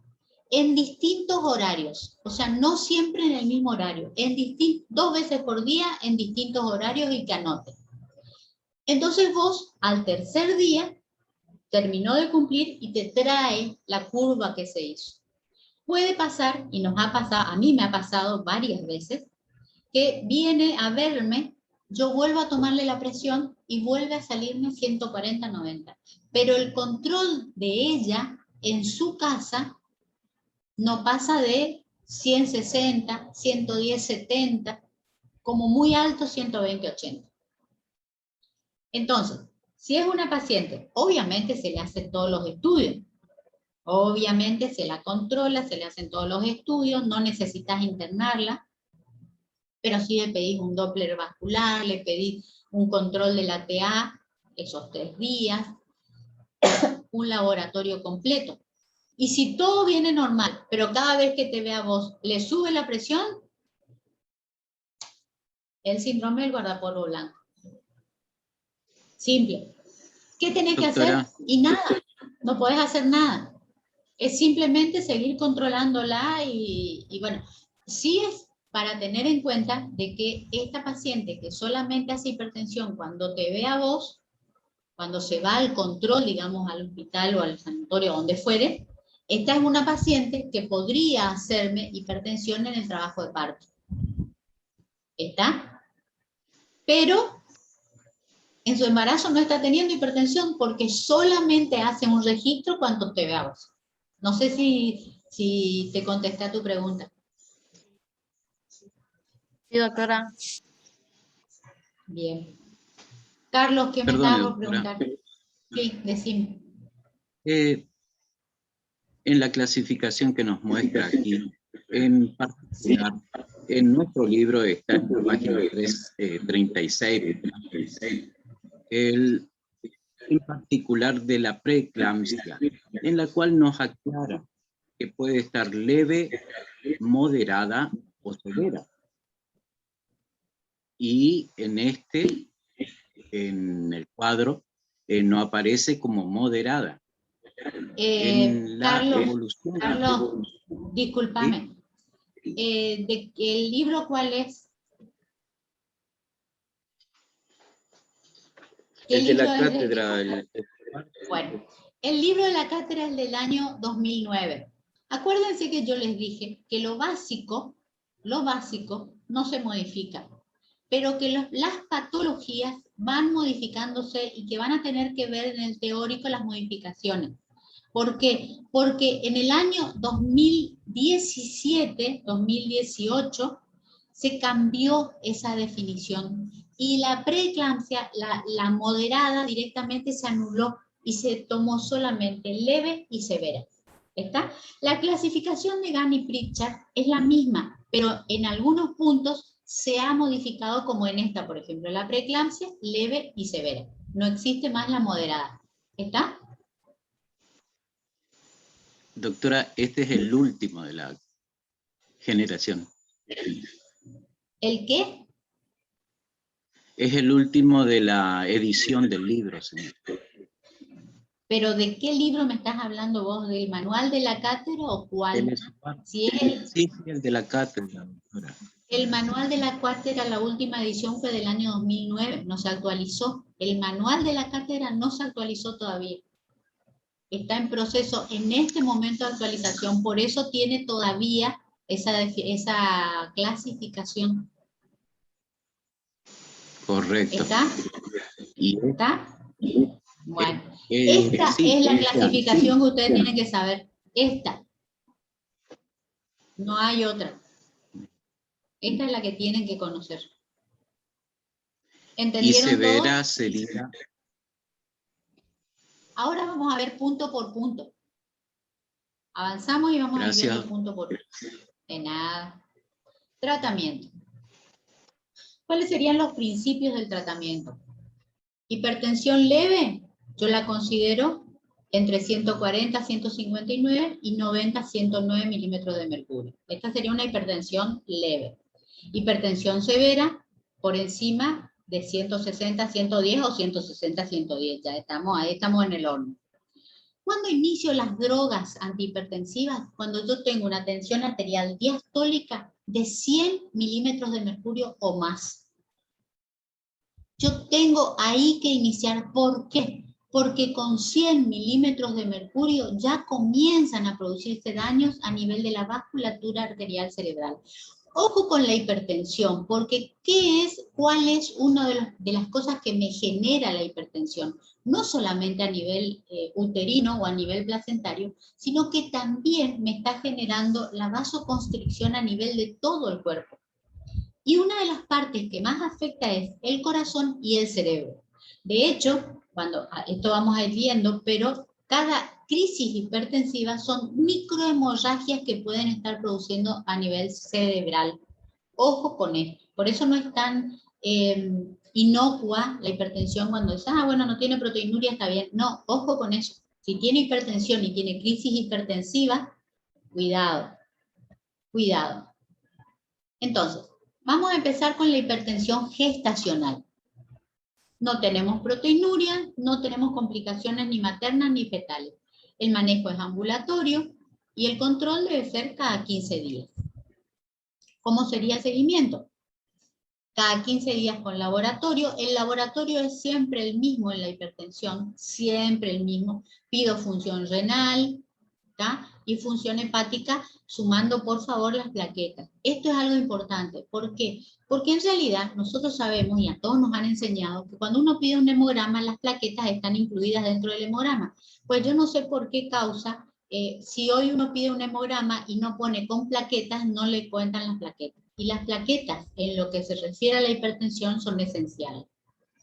en distintos horarios. O sea, no siempre en el mismo horario. 2 veces por día en distintos horarios y que anote. Entonces vos, al tercer día, terminó de cumplir y te trae la curva que se hizo. Puede pasar, y nos ha pasado, a mí me ha pasado varias veces, que viene a verme, yo vuelvo a tomarle la presión y vuelve a salirme 140-90. Pero el control de ella en su casa no pasa de 160, 110-70, como muy alto 120-80. Entonces, si es una paciente, obviamente se le hacen todos los estudios. Obviamente se la controla, se le hacen todos los estudios, no necesitas internarla, pero sí le pedís un Doppler vascular, le pedís un control de la TA esos 3 días, un laboratorio completo. Y si todo viene normal, pero cada vez que te vea vos le sube la presión, el síndrome del guardapolvo blanco. Simple. ¿Qué tenés que hacer? Y nada, no podés hacer nada. Es simplemente seguir controlándola y bueno, sí es para tener en cuenta de que esta paciente que solamente hace hipertensión cuando te ve a vos, cuando se va al control, digamos, al hospital o al sanatorio, donde fuere, esta es una paciente que podría hacerme hipertensión en el trabajo de parto. ¿Está? Pero en su embarazo no está teniendo hipertensión porque solamente hace un registro cuando te ve a vos. No sé si te contesté a tu pregunta. Sí, doctora. Bien. Carlos, ¿qué me Perdone, estabas por doctora. preguntar? Sí, decime. En la clasificación que nos muestra aquí, en particular, en nuestro libro está en la página 336, en particular de la preeclampsia, en la cual nos aclara que puede estar leve, moderada o severa. Y en el cuadro, no aparece como moderada. En la evolución. Carlos, discúlpame. ¿El libro cuál es? El de la libro es cátedra. Bueno, el libro de la cátedra es del año 2009. Acuérdense que yo les dije que lo básico no se modifica, pero que las patologías van modificándose y que van a tener que ver en el teórico las modificaciones. ¿Por qué? Porque en el año 2017, 2018, se cambió esa definición y la preeclampsia, la moderada, directamente se anuló y se tomó solamente leve y severa. ¿Está? La clasificación de Gunn y Pritchard es la misma, pero en algunos puntos se ha modificado, como en esta, por ejemplo, la preeclampsia, leve y severa. No existe más la moderada. ¿Está? Doctora, este es el último de la generación. ¿El qué? Es el último de la edición del libro, señor. ¿Pero de qué libro me estás hablando vos? ¿Del manual de la cátedra o cuál? Sí, el de la cátedra, doctora. El manual de la cátedra, la última edición fue del año 2009, no se actualizó. El manual de la cátedra no se actualizó todavía. Está en proceso en este momento de actualización, por eso tiene todavía esa clasificación. Correcto. ¿Está? ¿Está? Bueno, esta sí, es la clasificación que ustedes tienen que saber. Esta. No hay otra. Esta es la que tienen que conocer. ¿Entendieron? Y severa todo? sería. Ahora vamos a ver punto por punto. Avanzamos y vamos a ir viendo punto por punto. De nada. Tratamiento. ¿Cuáles serían los principios del tratamiento? Hipertensión leve, yo la considero entre 140 a 159 y 90 a 109 milímetros de mercurio. Esta sería una hipertensión leve. Hipertensión severa, por encima de 160 a 110 o 160 a 110. Ya estamos, ahí estamos en el horno. ¿Cuándo inicio las drogas antihipertensivas? Cuando yo tengo una tensión arterial diastólica de 100 milímetros de mercurio o más. Yo tengo ahí que iniciar. ¿Por qué? Porque con 100 milímetros de mercurio ya comienzan a producirse daños a nivel de la vasculatura arterial cerebral. Ojo con la hipertensión, porque ¿cuál es una de las cosas que me genera la hipertensión? No solamente a nivel uterino o a nivel placentario, sino que también me está generando la vasoconstricción a nivel de todo el cuerpo. Y una de las partes que más afecta es el corazón y el cerebro. De hecho, esto vamos a ir viendo, pero cada crisis hipertensiva son microhemorragias que pueden estar produciendo a nivel cerebral. Ojo con esto. Por eso no es tan inocua la hipertensión cuando dices, bueno, no tiene proteinuria, está bien. No, ojo con eso. Si tiene hipertensión y tiene crisis hipertensiva, cuidado, cuidado. Entonces, vamos a empezar con la hipertensión gestacional. No tenemos proteinuria, no tenemos complicaciones ni maternas ni fetales. El manejo es ambulatorio y el control debe ser cada 15 días. ¿Cómo sería el seguimiento? Cada 15 días con laboratorio. El laboratorio es siempre el mismo en la hipertensión, siempre el mismo. Pido función renal, ¿tá? Y función hepática, sumando por favor las plaquetas. Esto es algo importante. ¿Por qué? Porque en realidad nosotros sabemos, y a todos nos han enseñado, que cuando uno pide un hemograma, las plaquetas están incluidas dentro del hemograma. Pues yo no sé por qué causa, si hoy uno pide un hemograma y no pone con plaquetas, no le cuentan las plaquetas. Y las plaquetas, en lo que se refiere a la hipertensión, son esenciales.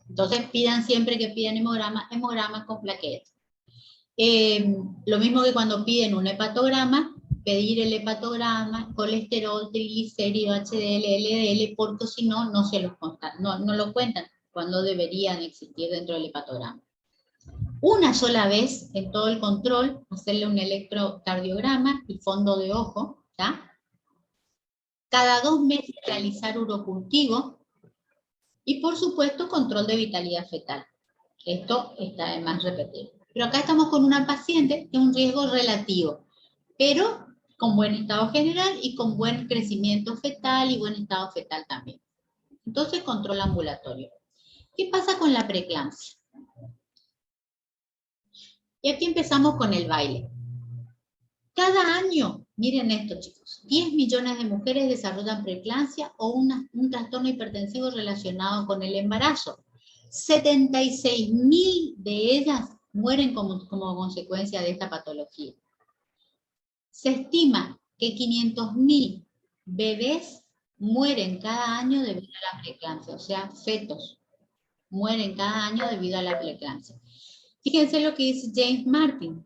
Entonces pidan siempre que pidan hemograma con plaquetas. Lo mismo que cuando piden un hepatograma, pedir el hepatograma, colesterol, triglicérido, HDL, LDL, porque si no, no se los contan, no lo cuentan cuando deberían existir dentro del hepatograma. Una sola vez en todo el control, hacerle un electrocardiograma y fondo de ojo, ¿tá? Cada 2 meses realizar urocultivo y por supuesto control de vitalidad fetal. Esto está de más repetir. Pero acá estamos con una paciente de un riesgo relativo, pero con buen estado general y con buen crecimiento fetal y buen estado fetal también. Entonces, control ambulatorio. ¿Qué pasa con la preeclampsia? Y aquí empezamos con el baile. Cada año, miren esto chicos, 10 millones de mujeres desarrollan preeclampsia o un trastorno hipertensivo relacionado con el embarazo. 76.000 de ellas mueren como consecuencia de esta patología. Se estima que 500.000 bebés mueren cada año debido a la preeclampsia, o sea, fetos mueren cada año debido a la preeclampsia. Fíjense lo que dice James Martin,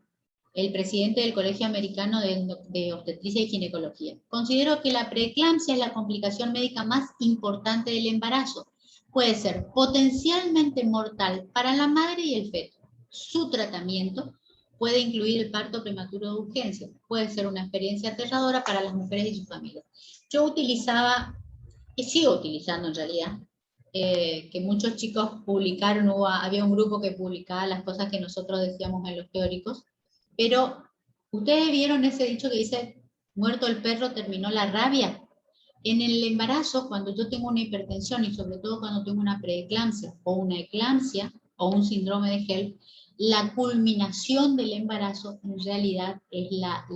el presidente del Colegio Americano de Obstetricia y Ginecología. Considero que la preeclampsia es la complicación médica más importante del embarazo. Puede ser potencialmente mortal para la madre y el feto. Su tratamiento puede incluir el parto prematuro de urgencia. Puede ser una experiencia aterradora para las mujeres y sus familias. Yo utilizaba, y sigo utilizando en realidad, que muchos chicos publicaron, había un grupo que publicaba las cosas que nosotros decíamos en los teóricos, pero ustedes vieron ese dicho que dice, muerto el perro terminó la rabia. En el embarazo, cuando yo tengo una hipertensión y sobre todo cuando tengo una preeclampsia o una eclampsia o un síndrome de HELP, la culminación del embarazo en realidad es la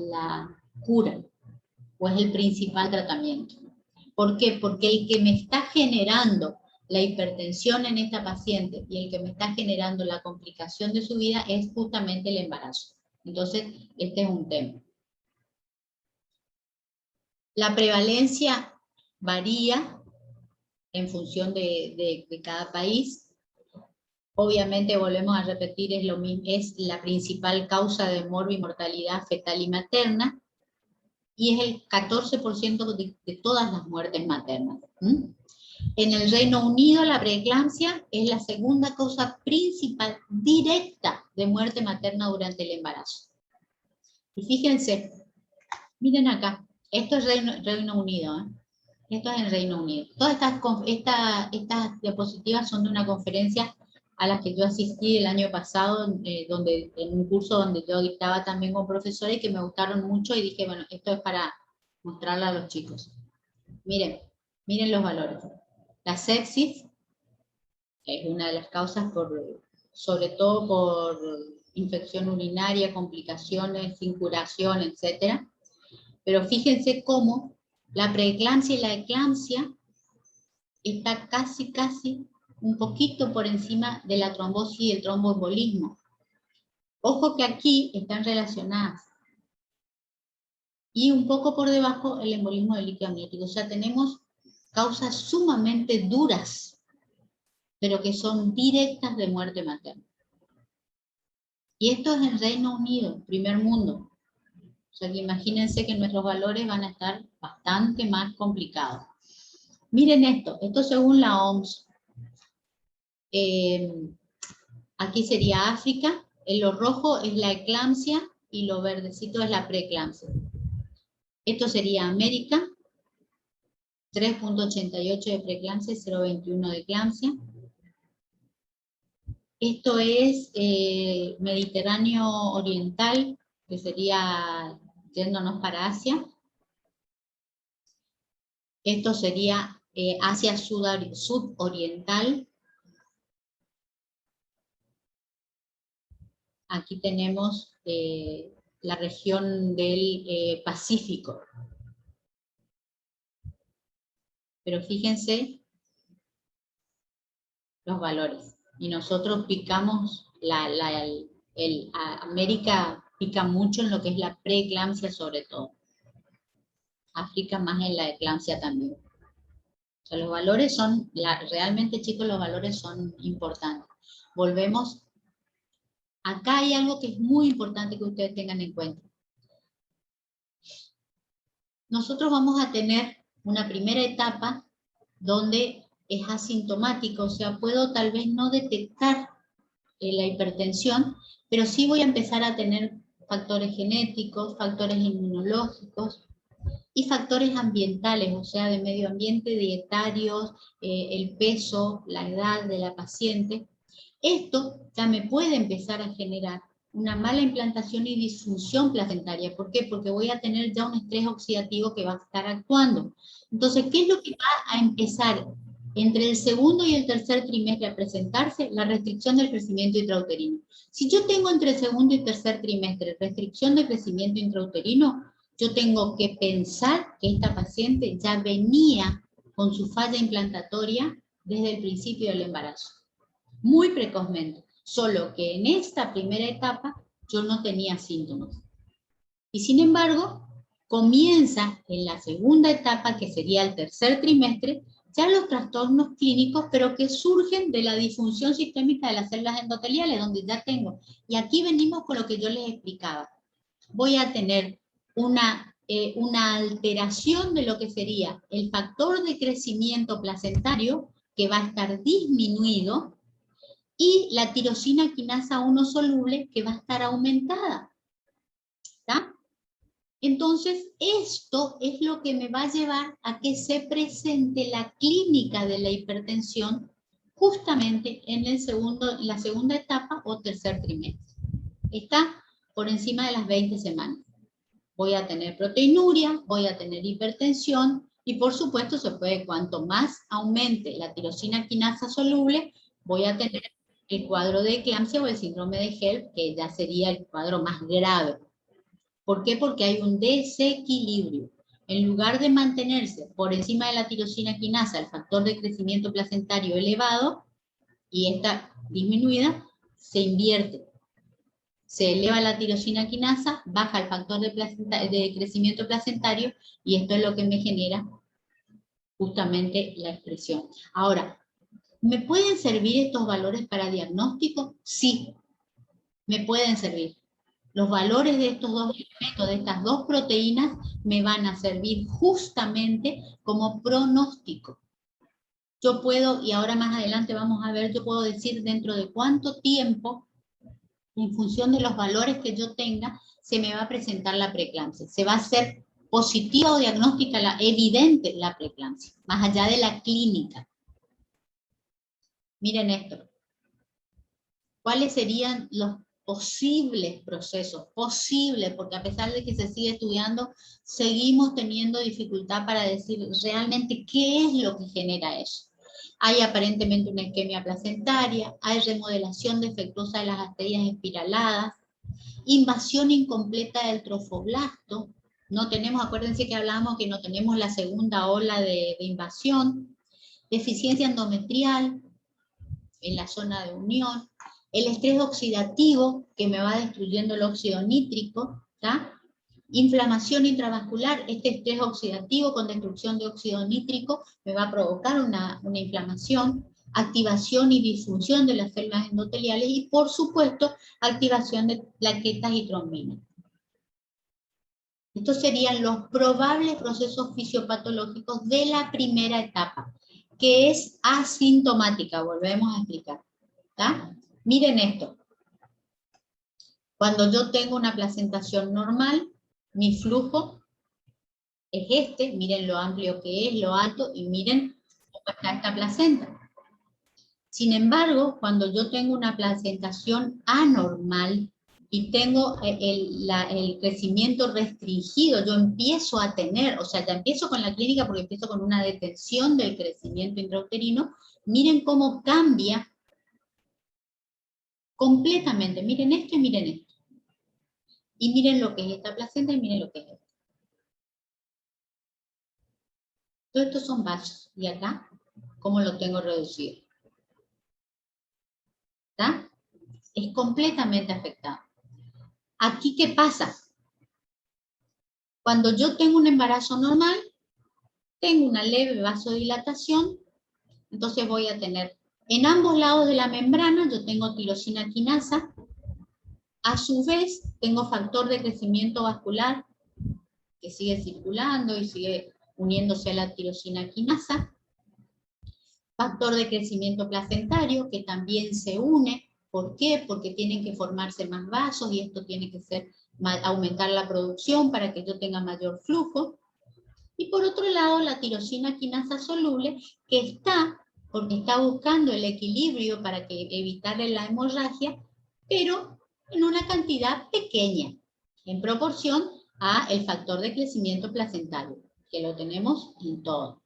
cura o es el principal tratamiento. ¿Por qué? Porque el que me está generando la hipertensión en esta paciente y el que me está generando la complicación de su vida es justamente el embarazo. Entonces, este es un tema. La prevalencia varía en función de cada país. Obviamente, volvemos a repetir, es la principal causa de morbimortalidad fetal y materna, y es el 14% de todas las muertes maternas. En el Reino Unido, la preeclampsia es la segunda causa principal directa de muerte materna durante el embarazo. Y fíjense, miren acá, esto es Reino Unido, ¿eh? Esto es en Reino Unido. Todas estas diapositivas son de una conferencia a la que yo asistí el año pasado, en un curso donde yo dictaba también con profesores que me gustaron mucho y dije, bueno, esto es para mostrarla a los chicos. Miren los valores. La sepsis es una de las causas, sobre todo por infección urinaria, complicaciones, sin curación, etc. Pero fíjense cómo la preeclampsia y la eclampsia está casi un poquito por encima de la trombosis y el tromboembolismo. Ojo que aquí están relacionadas. Y un poco por debajo el embolismo del líquido amniótico. O sea, tenemos causas sumamente duras, pero que son directas de muerte materna. Y esto es en Reino Unido, primer mundo. O sea que imagínense que nuestros valores van a estar bastante más complicados. Miren esto según la OMS. Aquí sería África, lo rojo es la eclampsia y lo verdecito es la preeclampsia. Esto sería América, 3.88 de preeclampsia y 0.21 de eclampsia. Esto es Mediterráneo Oriental, que sería yéndonos para Asia. Esto sería Asia Sudoriental. Aquí tenemos la región del Pacífico. Pero fíjense los valores. Y nosotros picamos, América pica mucho en lo que es la preeclampsia sobre todo. África más en la eclampsia también. O sea, los valores son, realmente chicos, los valores son importantes. Volvemos. Acá hay algo que es muy importante que ustedes tengan en cuenta. Nosotros vamos a tener una primera etapa donde es asintomático, o sea, puedo tal vez no detectar la hipertensión, pero sí voy a empezar a tener factores genéticos, factores inmunológicos y factores ambientales, o sea, de medio ambiente, dietarios, el peso, la edad de la paciente. Esto ya me puede empezar a generar una mala implantación y disfunción placentaria. ¿Por qué? Porque voy a tener ya un estrés oxidativo que va a estar actuando. Entonces, ¿qué es lo que va a empezar entre el segundo y el tercer trimestre a presentarse? La restricción del crecimiento intrauterino. Si yo tengo entre el segundo y tercer trimestre restricción de crecimiento intrauterino, yo tengo que pensar que esta paciente ya venía con su falla implantatoria desde el principio del embarazo, muy precozmente, solo que en esta primera etapa yo no tenía síntomas. Y sin embargo, comienza en la segunda etapa, que sería el tercer trimestre, ya los trastornos clínicos, pero que surgen de la disfunción sistémica de las células endoteliales, donde ya tengo. Y aquí venimos con lo que yo les explicaba. Voy a tener una alteración de lo que sería el factor de crecimiento placentario, que va a estar disminuido, y la tirosina quinasa 1 soluble, que va a estar aumentada. ¿Está? Entonces, esto es lo que me va a llevar a que se presente la clínica de la hipertensión justamente en la segunda etapa o tercer trimestre. Está por encima de las 20 semanas. Voy a tener proteinuria, voy a tener hipertensión, y por supuesto se puede, cuanto más aumente la tirosina quinasa soluble, voy a tener el cuadro de eclampsia o el síndrome de HELP, que ya sería el cuadro más grave. ¿Por qué? Porque hay un desequilibrio. En lugar de mantenerse por encima de la tirosina quinasa el factor de crecimiento placentario elevado, y esta disminuida, se invierte. Se eleva la tirosina quinasa, baja el factor de crecimiento placentario, y esto es lo que me genera justamente la expresión. Ahora, ¿me pueden servir estos valores para diagnóstico? Sí, me pueden servir. Los valores de estos dos elementos, de estas dos proteínas, me van a servir justamente como pronóstico. Yo puedo, y ahora más adelante vamos a ver, yo puedo decir dentro de cuánto tiempo, en función de los valores que yo tenga, se me va a presentar la preeclampsia. Se va a hacer positiva o diagnóstica, evidente la preeclampsia, más allá de la clínica. Miren esto. ¿Cuáles serían los posibles procesos? Posibles, porque a pesar de que se sigue estudiando, seguimos teniendo dificultad para decir realmente qué es lo que genera eso. Hay aparentemente una isquemia placentaria, hay remodelación defectuosa de las arterias espiraladas, invasión incompleta del trofoblasto, no tenemos, acuérdense que hablábamos que no tenemos la segunda ola de invasión, deficiencia endometrial en la zona de unión, el estrés oxidativo que me va destruyendo el óxido nítrico, ¿tá? Inflamación intravascular, este estrés oxidativo con destrucción de óxido nítrico me va a provocar una inflamación, activación y disfunción de las células endoteliales y, por supuesto, activación de plaquetas y trombinas. Estos serían los probables procesos fisiopatológicos de la primera etapa, que es asintomática, volvemos a explicar. ¿Tá? Miren esto. Cuando yo tengo una placentación normal, mi flujo es este, miren lo amplio que es, lo alto, y miren cómo está esta placenta. Sin embargo, cuando yo tengo una placentación anormal y tengo el crecimiento restringido, yo empiezo a tener, o sea, ya empiezo con la clínica porque empiezo con una detención del crecimiento intrauterino, miren cómo cambia completamente. Miren esto y miren esto. Y miren lo que es esta placenta y miren lo que es esto. Todos estos son vasos. Y acá, ¿cómo lo tengo reducido? ¿Está? Es completamente afectado. ¿Aquí qué pasa? Cuando yo tengo un embarazo normal, tengo una leve vasodilatación, entonces voy a tener en ambos lados de la membrana, yo tengo tirosina quinasa, a su vez tengo factor de crecimiento vascular que sigue circulando y sigue uniéndose a la tirosina quinasa, factor de crecimiento placentario que también se une. ¿Por qué? Porque tienen que formarse más vasos y esto tiene que ser aumentar la producción para que yo tenga mayor flujo. Y por otro lado, la tirosina quinasa soluble, que está, porque está buscando el equilibrio para evitar la hemorragia, pero en una cantidad pequeña, en proporción a el factor de crecimiento placentario, que lo tenemos en todo.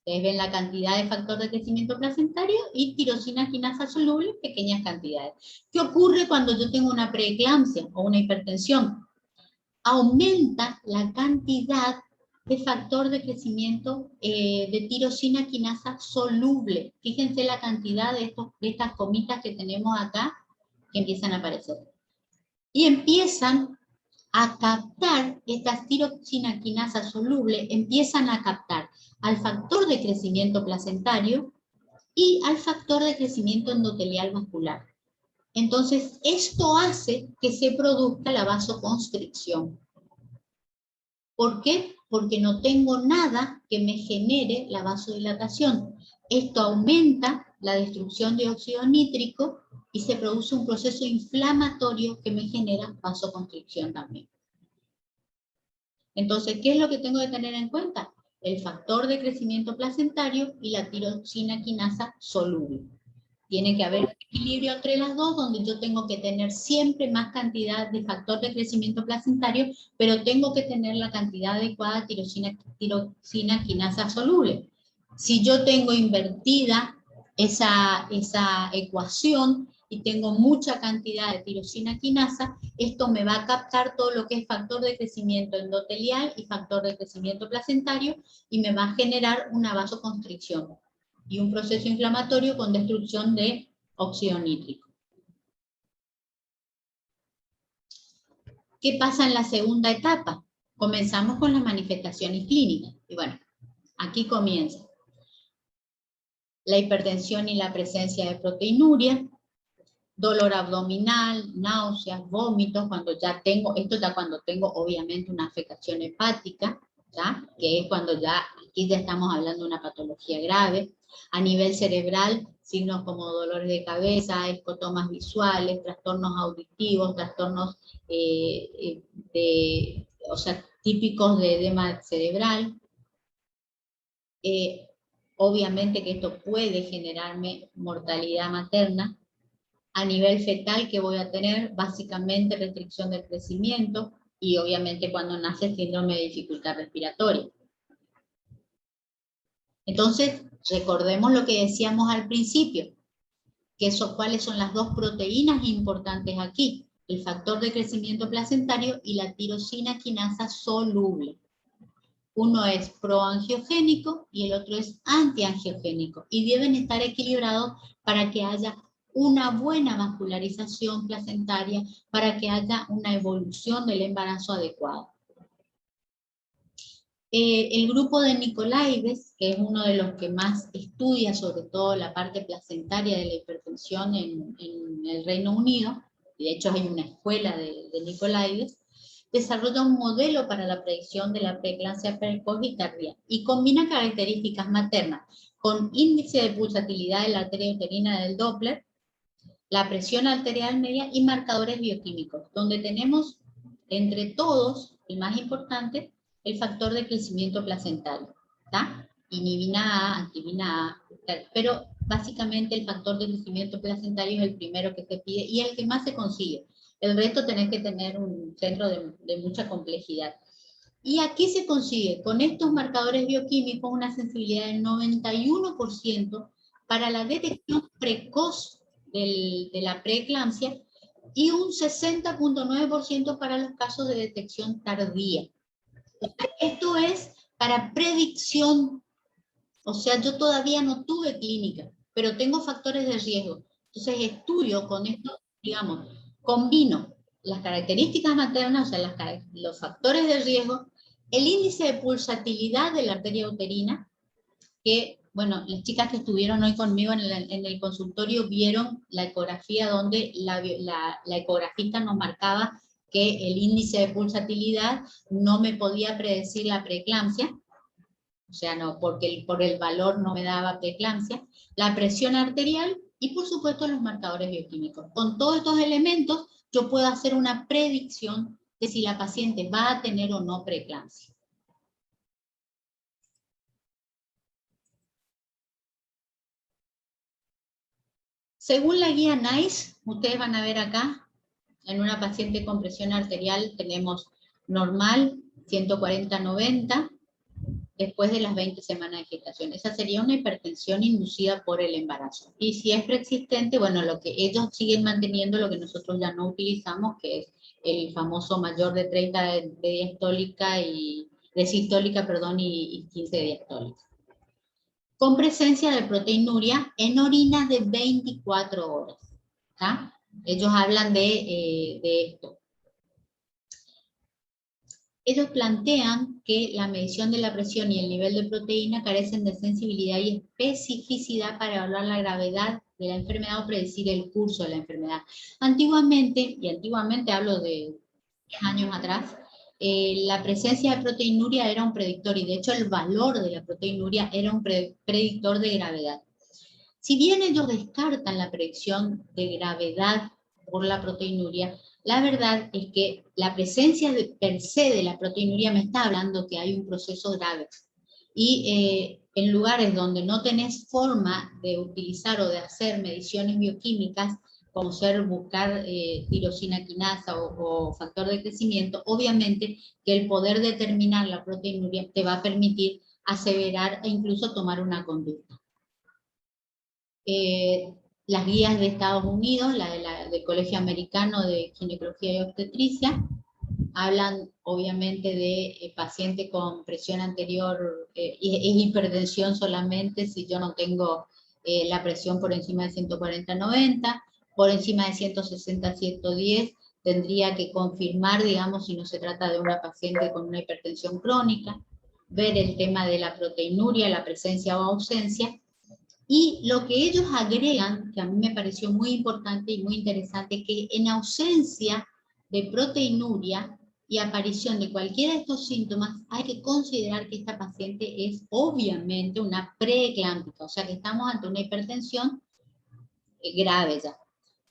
Ustedes ven la cantidad de factor de crecimiento placentario y tirosina quinasa soluble en pequeñas cantidades. ¿Qué ocurre cuando yo tengo una preeclampsia o una hipertensión? Aumenta la cantidad de factor de crecimiento de tirosina quinasa soluble. Fíjense la cantidad de estas comitas que tenemos acá que empiezan a aparecer. Y empiezan a captar, estas tirosina quinasa soluble, empiezan a captar al factor de crecimiento placentario y al factor de crecimiento endotelial vascular. Entonces, esto hace que se produzca la vasoconstricción. ¿Por qué? Porque no tengo nada que me genere la vasodilatación. Esto aumenta la destrucción de óxido nítrico y se produce un proceso inflamatorio que me genera vasoconstricción también. Entonces, ¿qué es lo que tengo que tener en cuenta? El factor de crecimiento placentario y la tirosina quinasa soluble. Tiene que haber un equilibrio entre las dos, donde yo tengo que tener siempre más cantidad de factor de crecimiento placentario, pero tengo que tener la cantidad adecuada de tirosina quinasa soluble. Si yo tengo invertida esa ecuación y tengo mucha cantidad de tirosina quinasa, esto me va a captar todo lo que es factor de crecimiento endotelial y factor de crecimiento placentario y me va a generar una vasoconstricción y un proceso inflamatorio con destrucción de óxido nítrico. ¿Qué pasa en la segunda etapa? Comenzamos con las manifestaciones clínicas. Y bueno, aquí comienza la hipertensión y la presencia de proteinuria, dolor abdominal, náuseas, vómitos, cuando ya tengo, esto ya cuando tengo obviamente una afectación hepática, ¿ya? Que es cuando ya, aquí ya estamos hablando de una patología grave. A nivel cerebral, signos como dolores de cabeza, escotomas visuales, trastornos auditivos, trastornos típicos de edema cerebral. Obviamente que esto puede generarme mortalidad materna. A nivel fetal, que voy a tener básicamente restricción del crecimiento y obviamente cuando nace síndrome de dificultad respiratoria. Entonces, recordemos lo que decíamos al principio, que cuáles son las dos proteínas importantes aquí, el factor de crecimiento placentario y la tirosina quinasa soluble. Uno es proangiogénico y el otro es antiangiogénico y deben estar equilibrados para que haya una buena vascularización placentaria, para que haya una evolución del embarazo adecuado. El grupo de Nicolaides, que es uno de los que más estudia sobre todo la parte placentaria de la hipertensión en el Reino Unido, y de hecho hay una escuela de Nicolaides, desarrolla un modelo para la predicción de la preeclampsia precoz y tardía, y combina características maternas con índice de pulsatilidad de la arteria uterina del Doppler, la presión arterial media y marcadores bioquímicos, donde tenemos entre todos, el más importante, el factor de crecimiento placentario, ¿está? Inhibina A, antivina A, pero básicamente el factor de crecimiento placentario es el primero que se pide y el que más se consigue. El resto tenés que tener un centro de mucha complejidad. Y aquí se consigue con estos marcadores bioquímicos una sensibilidad del 91% para la detección precoz de la preeclampsia y un 60.9% para los casos de detección tardía. Esto es para predicción, o sea, yo todavía no tuve clínica, pero tengo factores de riesgo. Entonces estudio con esto, digamos, combino las características maternas, o sea, los factores de riesgo, el índice de pulsatilidad de la arteria uterina, que, bueno, las chicas que estuvieron hoy conmigo en el consultorio vieron la ecografía donde la ecografista nos marcaba que el índice de pulsatilidad no me podía predecir la preeclampsia, o sea, no, porque por el valor no me daba preeclampsia, la presión arterial y por supuesto los marcadores bioquímicos. Con todos estos elementos yo puedo hacer una predicción de si la paciente va a tener o no preeclampsia. Según la guía NICE, ustedes van a ver acá, en una paciente con presión arterial tenemos normal, 140-90, después de las 20 semanas de gestación. Esa sería una hipertensión inducida por el embarazo. Y si es preexistente, bueno, lo que ellos siguen manteniendo, lo que nosotros ya no utilizamos, que es el famoso mayor de 30 de diastólica y de sistólica, perdón, y 15 de diastólica. Con presencia de proteinuria en orinas de 24 horas. ¿Tá? Ellos hablan de esto. Ellos plantean que la medición de la presión y el nivel de proteína carecen de sensibilidad y especificidad para evaluar la gravedad de la enfermedad o predecir el curso de la enfermedad. Antiguamente, y antiguamente hablo de 10 años atrás, la presencia de proteinuria era un predictor, y de hecho el valor de la proteinuria era un predictor de gravedad. Si bien ellos descartan la predicción de gravedad por la proteinuria, la verdad es que la presencia per se de la proteinuria me está hablando que hay un proceso grave. Y en lugares donde no tenés forma de utilizar o de hacer mediciones bioquímicas, como ser buscar tirosina quinasa o factor de crecimiento, obviamente que el poder determinar la proteinuria te va a permitir aseverar e incluso tomar una conducta. Las guías de Estados Unidos, del Colegio Americano de Ginecología y Obstetricia, hablan obviamente de paciente con presión anterior, es hipertensión solamente si yo no tengo la presión por encima de 140-90, por encima de 160-110, tendría que confirmar, digamos, si no se trata de una paciente con una hipertensión crónica, ver el tema de la proteinuria, la presencia o ausencia. Y lo que ellos agregan, que a mí me pareció muy importante y muy interesante, que en ausencia de proteinuria y aparición de cualquiera de estos síntomas, hay que considerar que esta paciente es obviamente una preeclámpica, o sea que estamos ante una hipertensión grave ya.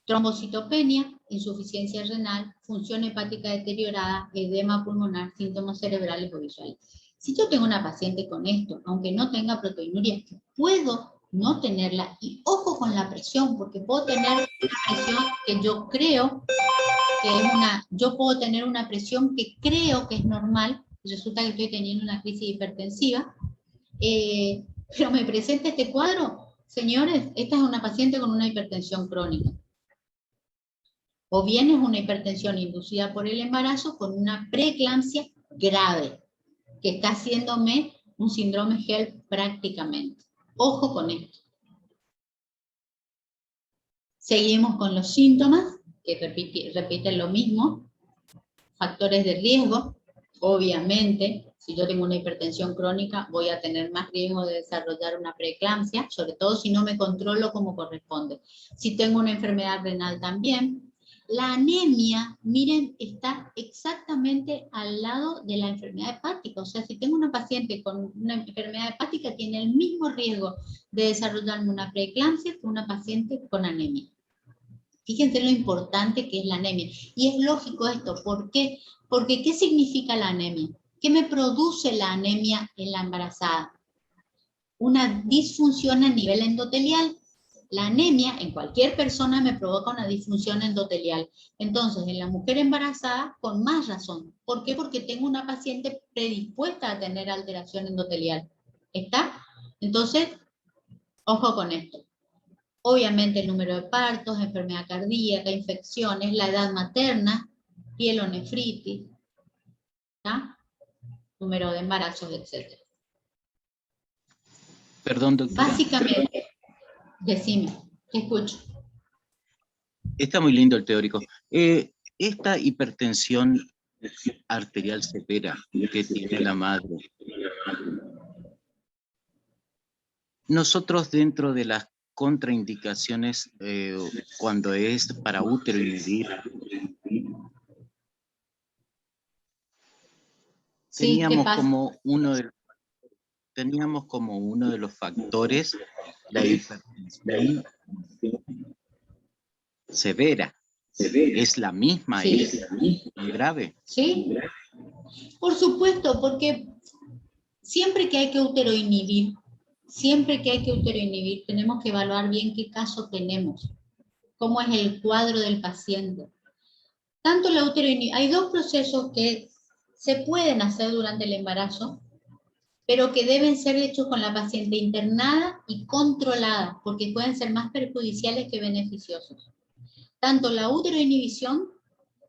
Trombocitopenia, insuficiencia renal, función hepática deteriorada, edema pulmonar, síntomas cerebrales o visuales. Si yo tengo una paciente con esto, aunque no tenga proteinuria, puedo no tenerla, y ojo con la presión, porque puedo tener una presión que yo creo que es yo puedo tener una presión que creo que es normal, y resulta que estoy teniendo una crisis hipertensiva, pero me presenta este cuadro, señores, esta es una paciente con una hipertensión crónica. O bien es una hipertensión inducida por el embarazo con una preeclampsia grave, que está haciéndome un síndrome HELLP prácticamente. Ojo con esto. Seguimos con los síntomas, que repiten lo mismo. Factores de riesgo, obviamente, Si yo tengo una hipertensión crónica, voy a tener más riesgo de desarrollar una preeclampsia, sobre todo si no me controlo como corresponde. Si tengo una enfermedad renal también. La anemia, miren, está exactamente al lado de la enfermedad hepática. O sea, si tengo una paciente con una enfermedad hepática, tiene el mismo riesgo de desarrollar una preeclampsia que una paciente con anemia. Fíjense lo importante que es la anemia. Y es lógico esto. ¿Por qué? Porque ¿qué significa la anemia? ¿Qué me produce la anemia en la embarazada? Una disfunción a nivel endotelial. La anemia en cualquier persona me provoca una disfunción endotelial. Entonces, en la mujer embarazada, con más razón. ¿Por qué? Porque tengo una paciente predispuesta a tener alteración endotelial. ¿Está? Entonces, ojo con esto. Obviamente el número de partos, enfermedad cardíaca, infecciones, la edad materna, pielonefritis, ¿está? Número de embarazos, etc. Perdón, doctora. Básicamente, decime, te escucho. Está muy lindo el teórico. Esta hipertensión arterial severa que tiene la madre, nosotros dentro de las contraindicaciones cuando es para útero inhibir, Sí, teníamos como uno de los factores la hipertensión severa. Es la misma, sí. es muy grave. Sí, por supuesto, porque siempre que hay que uteroinhibir, tenemos que evaluar bien qué caso tenemos, cómo es el cuadro del paciente. Tanto la uteroinhibición, hay dos procesos que se pueden hacer durante el embarazo, pero que deben ser hechos con la paciente internada y controlada, porque pueden ser más perjudiciales que beneficiosos. Tanto la uteroinhibición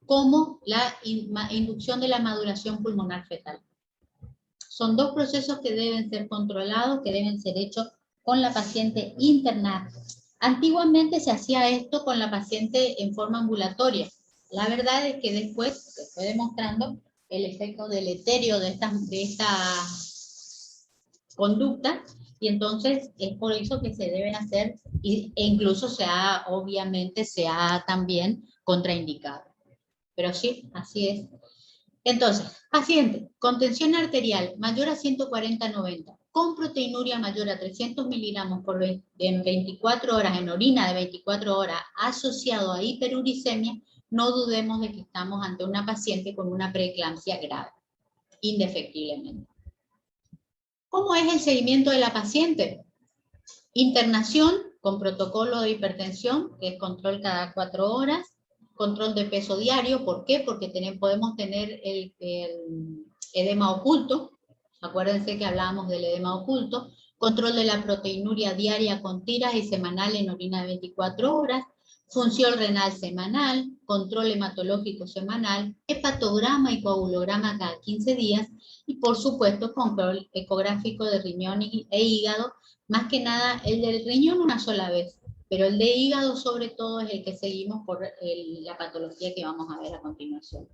como la inducción de la maduración pulmonar fetal. Son dos procesos que deben ser controlados, que deben ser hechos con la paciente internada. Antiguamente se hacía esto con la paciente en forma ambulatoria. La verdad es que después se fue demostrando el efecto deleterio de esta conducta, y entonces es por eso que se deben hacer, e incluso obviamente se ha también contraindicado. Pero sí, así es. Entonces, paciente con tensión arterial mayor a 140/90, con proteinuria mayor a 300 miligramos en 24 horas, en orina de 24 horas, asociado a hiperuricemia, no dudemos de que estamos ante una paciente con una preeclampsia grave, indefectiblemente. ¿Cómo es el seguimiento de la paciente? Internación con protocolo de hipertensión, que es control cada 4 horas, control de peso diario. ¿Por qué? Porque podemos tener el edema oculto. Acuérdense que hablábamos del edema oculto. Control de la proteinuria diaria con tiras y semanal en orina de 24 horas. Función renal semanal, control hematológico semanal, hepatograma y coagulograma cada 15 días, y por supuesto control ecográfico de riñón e hígado, más que nada el del riñón una sola vez, pero el de hígado sobre todo es el que seguimos por la patología que vamos a ver a continuación.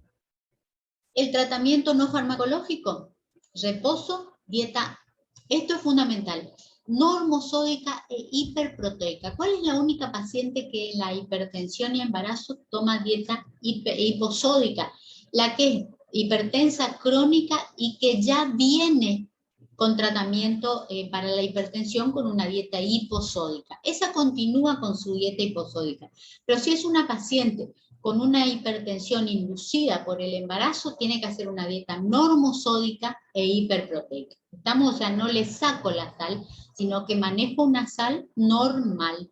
El tratamiento no farmacológico, reposo, dieta, esto es fundamental. Normosódica e hiperproteica. ¿Cuál es la única paciente que en la hipertensión y embarazo toma dieta hiposódica? La que es hipertensa crónica y que ya viene con tratamiento para la hipertensión con una dieta hiposódica. Esa continúa con su dieta hiposódica. Pero si es una paciente con una hipertensión inducida por el embarazo, tiene que hacer una dieta normosódica e hiperproteica. ¿Estamos? O sea, no le saco la sal, sino que manejo una sal normal.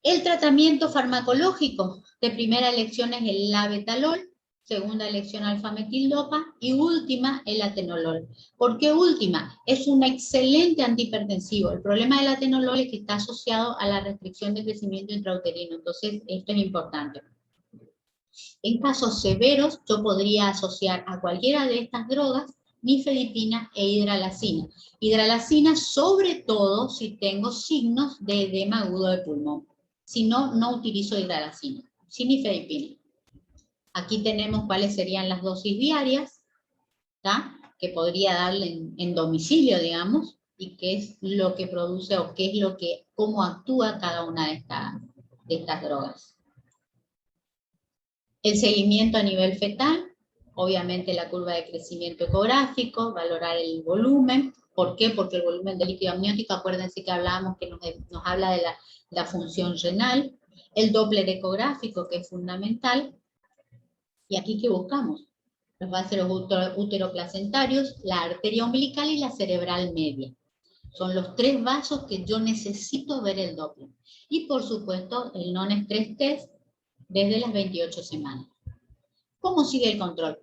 El tratamiento farmacológico de primera elección es el labetalol, segunda elección alfa-metildopa y última el atenolol. ¿Por qué última? Es un excelente antihipertensivo. El problema del atenolol es que está asociado a la restricción de crecimiento intrauterino, entonces esto es importante. En casos severos yo podría asociar a cualquiera de estas drogas nifedipina e hidralazina. Hidralazina sobre todo si tengo signos de edema agudo de pulmón. Si no, no utilizo hidralazina, sin nifedipina. Aquí tenemos cuáles serían las dosis diarias. ¿tá? Que podría darle en domicilio, digamos, y qué es lo que produce o qué es lo que, cómo actúa cada una de estas drogas. El seguimiento a nivel fetal, obviamente la curva de crecimiento ecográfico, valorar el volumen. ¿Por qué? Porque el volumen de líquido amniótico, acuérdense que hablábamos que nos habla de la función renal. El Doppler ecográfico, que es fundamental. ¿Y aquí qué buscamos? Los vasos uteroplacentarios, la arteria umbilical y la cerebral media. Son los 3 vasos que yo necesito ver el Doppler. Y por supuesto el non-stress test desde las 28 semanas. ¿Cómo sigue el control?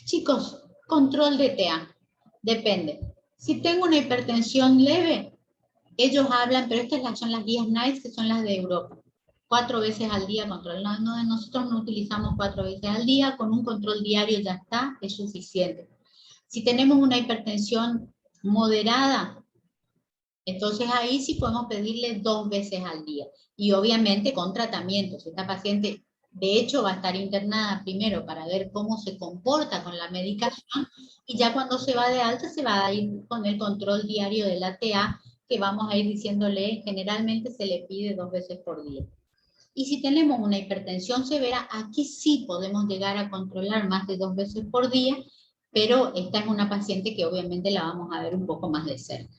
Chicos, control de TA. Depende. Si tengo una hipertensión leve, ellos hablan, pero estas son las guías NICE, que son las de Europa. 4 veces al día control. Nosotros no utilizamos 4 veces al día, con un control diario ya está, es suficiente. Si tenemos una hipertensión moderada, entonces ahí sí podemos pedirle 2 veces al día. Y obviamente con tratamiento. Si esta paciente, de hecho, va a estar internada primero para ver cómo se comporta con la medicación, y ya cuando se va de alta se va a ir con el control diario de la TA, que vamos a ir diciéndole, generalmente se le pide 2 veces por día. Y si tenemos una hipertensión severa, aquí sí podemos llegar a controlar más de 2 veces por día, pero esta es una paciente que obviamente la vamos a ver un poco más de cerca.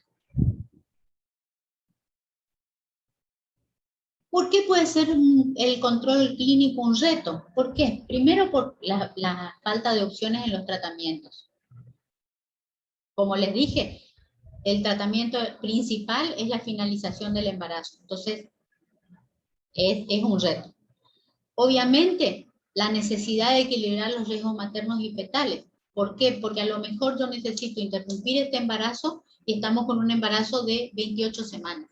¿Por qué puede ser el control clínico un reto? ¿Por qué? Primero por la falta de opciones en los tratamientos. Como les dije, el tratamiento principal es la finalización del embarazo. Entonces, es un reto. Obviamente, la necesidad de equilibrar los riesgos maternos y fetales. ¿Por qué? Porque a lo mejor yo necesito interrumpir este embarazo y estamos con un embarazo de 28 semanas.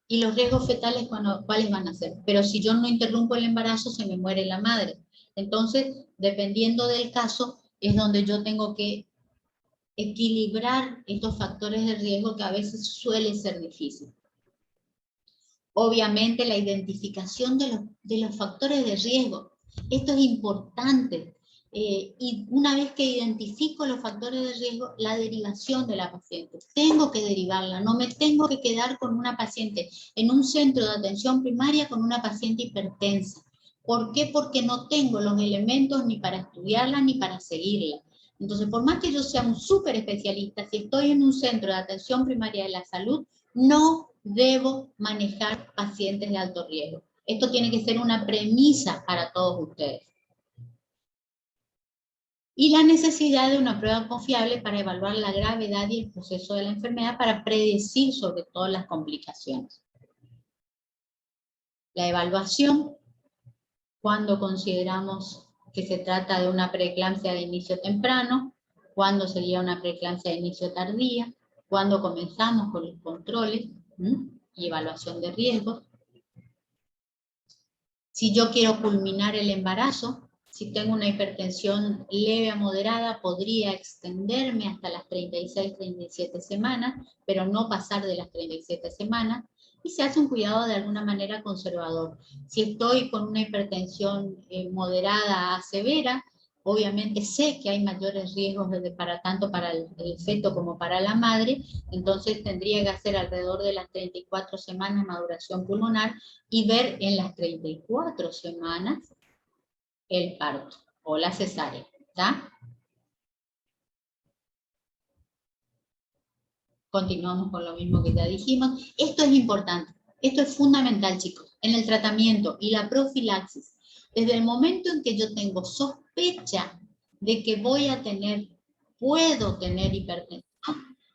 ¿Y los riesgos fetales cuáles van a ser? Pero si yo no interrumpo el embarazo, se me muere la madre. Entonces, dependiendo del caso, es donde yo tengo que equilibrar estos factores de riesgo que a veces suele ser difícil. Obviamente, la identificación de los factores de riesgo. Esto es importante. Y una vez que identifico los factores de riesgo, la derivación de la paciente. Tengo que derivarla, no me tengo que quedar con una paciente en un centro de atención primaria con una paciente hipertensa. ¿Por qué? Porque no tengo los elementos ni para estudiarla ni para seguirla. Entonces, por más que yo sea un súper especialista, si estoy en un centro de atención primaria de la salud, no debo manejar pacientes de alto riesgo. Esto tiene que ser una premisa para todos ustedes. Y la necesidad de una prueba confiable para evaluar la gravedad y el proceso de la enfermedad para predecir sobre todo las complicaciones. La evaluación, cuando consideramos que se trata de una preeclampsia de inicio temprano, cuando sería una preeclampsia de inicio tardía, cuando comenzamos con los controles y evaluación de riesgos. Si yo quiero culminar el embarazo, si tengo una hipertensión leve a moderada, podría extenderme hasta las 36-37 semanas, pero no pasar de las 37 semanas, y se hace un cuidado de alguna manera conservador. Si estoy con una hipertensión moderada a severa, obviamente sé que hay mayores riesgos tanto para el feto como para la madre, entonces tendría que hacer alrededor de las 34 semanas maduración pulmonar y ver en las 34 semanas el parto o la cesárea, ¿está? Continuamos con lo mismo que ya dijimos. Esto es importante, esto es fundamental, chicos, en el tratamiento y la profilaxis. Desde el momento en que yo tengo sospecha de que puedo tener hipertensión,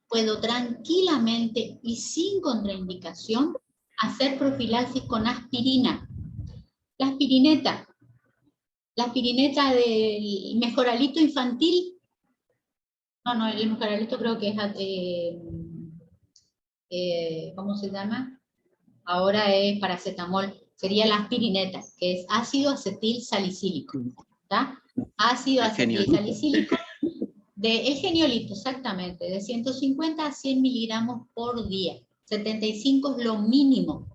puedo tranquilamente y sin contraindicación hacer profilaxis con aspirina. La aspirineta del mejoralito infantil, no, el mejoralito creo que es, ¿cómo se llama? Ahora es paracetamol, sería la aspirineta, que es ácido acetil salicílico, ¿está? Ácido acetil salicílico, el geniolito, exactamente, de 150 a 100 miligramos por día, 75 es lo mínimo.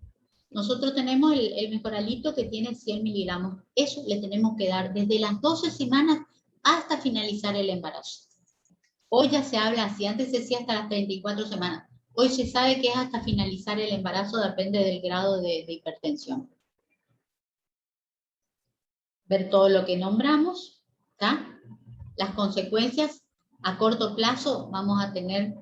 Nosotros tenemos el mejoralito que tiene 100 miligramos. Eso le tenemos que dar desde las 12 semanas hasta finalizar el embarazo. Hoy ya se habla así, antes se decía hasta las 34 semanas. Hoy se sabe que es hasta finalizar el embarazo, depende del grado de hipertensión. Ver todo lo que nombramos, ¿tá? Las consecuencias a corto plazo vamos a tener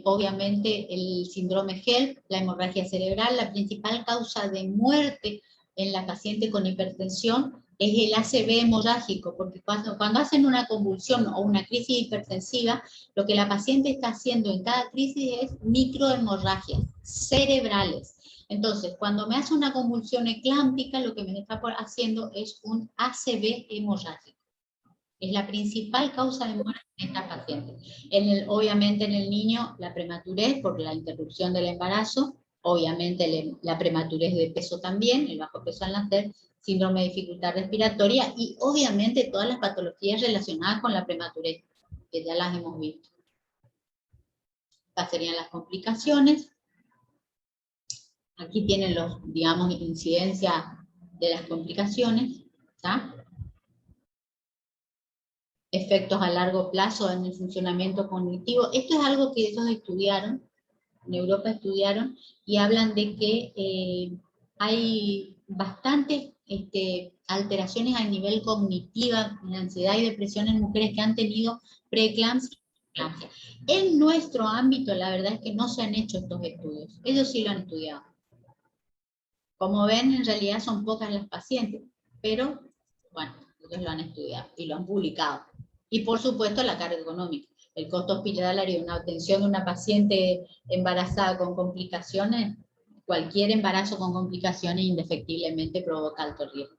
obviamente el síndrome HELLP, la hemorragia cerebral. La principal causa de muerte en la paciente con hipertensión es el ACV hemorrágico, porque cuando hacen una convulsión o una crisis hipertensiva, lo que la paciente está haciendo en cada crisis es microhemorragias cerebrales. Entonces, cuando me hace una convulsión eclámptica, lo que me está haciendo es un ACV hemorrágico. Es la principal causa de muerte en esta paciente. Obviamente en el niño, la prematurez por la interrupción del embarazo, obviamente la prematurez de peso también, el bajo peso al nacer, síndrome de dificultad respiratoria y obviamente todas las patologías relacionadas con la prematurez, que ya las hemos visto. Estas serían las complicaciones. Aquí tienen los, digamos, incidencia de las complicaciones, ¿tá? Efectos a largo plazo en el funcionamiento cognitivo. Esto es algo que ellos estudiaron, en Europa estudiaron, y hablan de que hay bastantes alteraciones a nivel cognitiva, en ansiedad y depresión en mujeres que han tenido preeclampsia. En nuestro ámbito, la verdad es que no se han hecho estos estudios. Ellos sí lo han estudiado. Como ven, en realidad son pocas las pacientes, pero, bueno, ellos lo han estudiado y lo han publicado. Y por supuesto la carga económica. El costo hospitalario, una atención de una paciente embarazada con complicaciones, cualquier embarazo con complicaciones indefectiblemente provoca alto riesgo.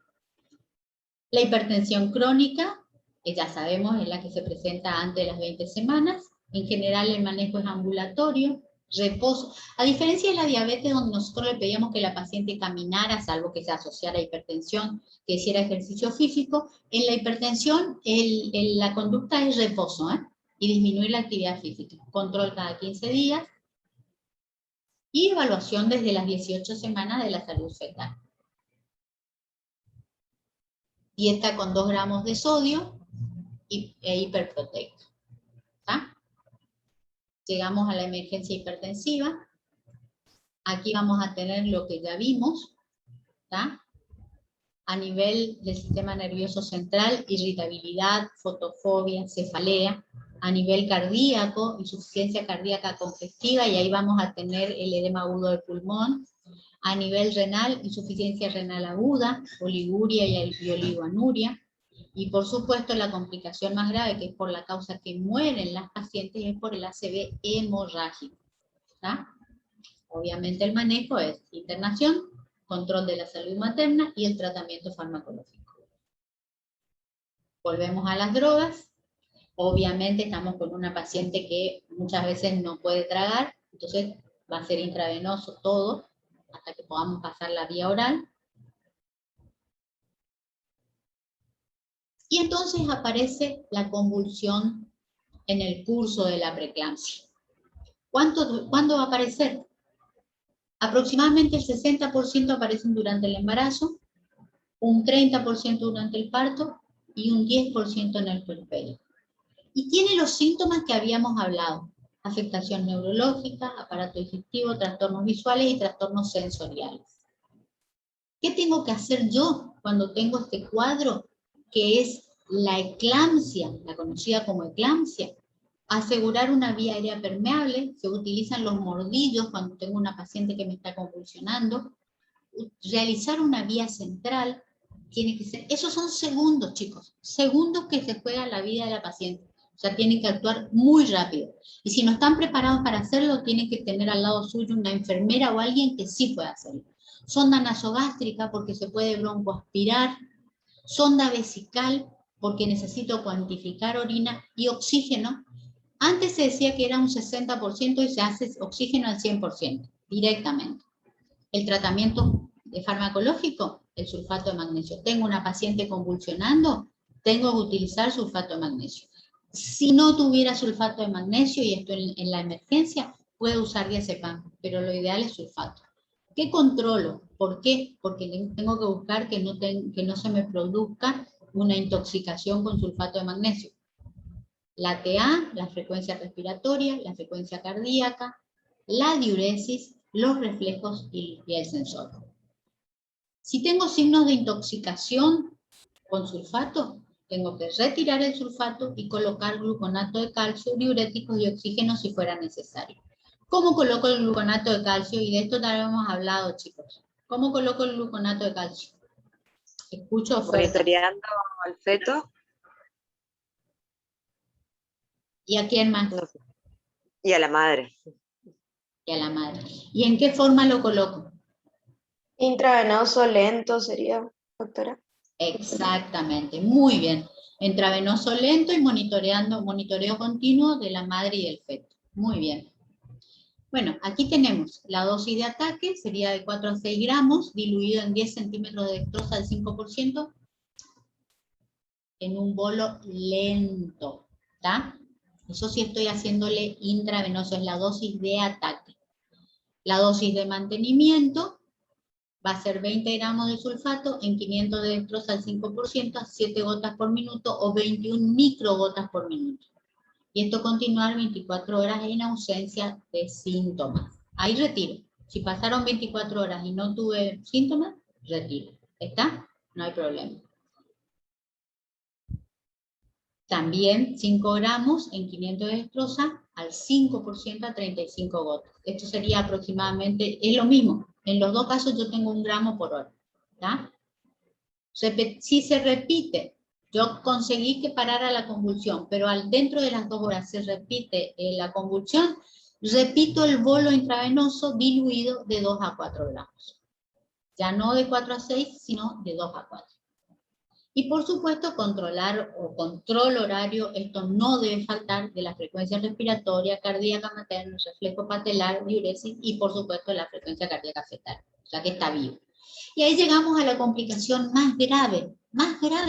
La hipertensión crónica, que ya sabemos es la que se presenta antes de las 20 semanas. En general el manejo es ambulatorio, reposo. A diferencia de la diabetes, donde nosotros le pedíamos que la paciente caminara, salvo que se asociara a hipertensión, que hiciera ejercicio físico, en la hipertensión la conducta es reposo, y disminuir la actividad física. Control cada 15 días y evaluación desde las 18 semanas de la salud fetal. Dieta con 2 gramos de sodio e hiperproteico. ¿Tá? Llegamos a la emergencia hipertensiva. Aquí vamos a tener lo que ya vimos, ¿tá? A nivel del sistema nervioso central, irritabilidad, fotofobia, cefalea. A nivel cardíaco, insuficiencia cardíaca congestiva, y ahí vamos a tener el edema agudo del pulmón. A nivel renal, insuficiencia renal aguda, oliguria y oligoanuria. Y por supuesto la complicación más grave, que es por la causa que mueren las pacientes, es por el ACV hemorrágico. ¿Tá? Obviamente el manejo es internación, control de la salud materna y el tratamiento farmacológico. Volvemos a las drogas. Obviamente estamos con una paciente que muchas veces no puede tragar, entonces va a ser intravenoso todo, hasta que podamos pasar la vía oral. Y entonces aparece la convulsión en el curso de la preeclampsia. ¿Cuándo va a aparecer? Aproximadamente el 60% aparecen durante el embarazo, un 30% durante el parto y un 10% en el puerperio. Y tiene los síntomas que habíamos hablado: afectación neurológica, aparato digestivo, trastornos visuales y trastornos sensoriales. ¿Qué tengo que hacer yo cuando tengo este cuadro, que es la eclampsia, la conocida como eclampsia? Asegurar una vía aérea permeable. Se utilizan los mordillos cuando tengo una paciente que me está convulsionando. Realizar una vía central. Tiene que ser, esos son segundos, chicos, segundos que se juega la vida de la paciente. O sea, tienen que actuar muy rápido. Y si no están preparados para hacerlo, tienen que tener al lado suyo una enfermera o alguien que sí pueda hacerlo. Sonda nasogástrica, porque se puede broncoaspirar. Sonda vesical, porque necesito cuantificar orina. Y oxígeno. Antes se decía que era un 60% y se hace oxígeno al 100%, directamente. El tratamiento farmacológico, el sulfato de magnesio. Tengo una paciente convulsionando, tengo que utilizar sulfato de magnesio. Si no tuviera sulfato de magnesio y estoy en la emergencia, puedo usar diazepam, pero lo ideal es sulfato. ¿Qué controlo? ¿Por qué? Porque tengo que buscar que no se me produzca una intoxicación con sulfato de magnesio. La TA, la frecuencia respiratoria, la frecuencia cardíaca, la diuresis, los reflejos y el sensor. Si tengo signos de intoxicación con sulfato, tengo que retirar el sulfato y colocar gluconato de calcio, diuréticos y oxígeno si fuera necesario. ¿Cómo coloco el gluconato de calcio? Y de esto ya habíamos hablado, chicos. ¿Cómo coloco el gluconato de calcio? Escucho ofertas. Monitoreando al feto. ¿Y a quién más? No sé. Y a la madre. Y a la madre. ¿Y en qué forma lo coloco? Intravenoso lento sería, doctora. Exactamente, muy bien. Intravenoso lento y monitoreo continuo de la madre y del feto. Muy bien. Bueno, aquí tenemos la dosis de ataque, sería de 4 a 6 gramos, diluido en 10 centímetros de dextrosa al 5%, en un bolo lento, ¿está? Eso sí estoy haciéndole intravenoso, es la dosis de ataque. La dosis de mantenimiento va a ser 20 gramos de sulfato en 500 de dextrosa al 5% a 7 gotas por minuto o 21 microgotas por minuto. Y esto continuar 24 horas en ausencia de síntomas. Ahí retiro. Si pasaron 24 horas y no tuve síntomas, retiro. ¿Está? No hay problema. También 5 gramos en 500 de dextrosa al 5% a 35 gotas. Esto sería aproximadamente, es lo mismo. En los dos casos yo tengo 1 gramo por hora. ¿Está? Si se repite, yo conseguí que parara la convulsión, pero dentro de las 2 horas se repite la convulsión, repito el bolo intravenoso diluido de 2 a 4 gramos. Ya no de 4 a 6, sino de 2 a 4. Y por supuesto, controlar o control horario, esto no debe faltar de la frecuencia respiratoria, cardíaca materna, reflejo patelar, diuresis y por supuesto la frecuencia cardíaca fetal, o sea que está vivo. Y ahí llegamos a la complicación más grave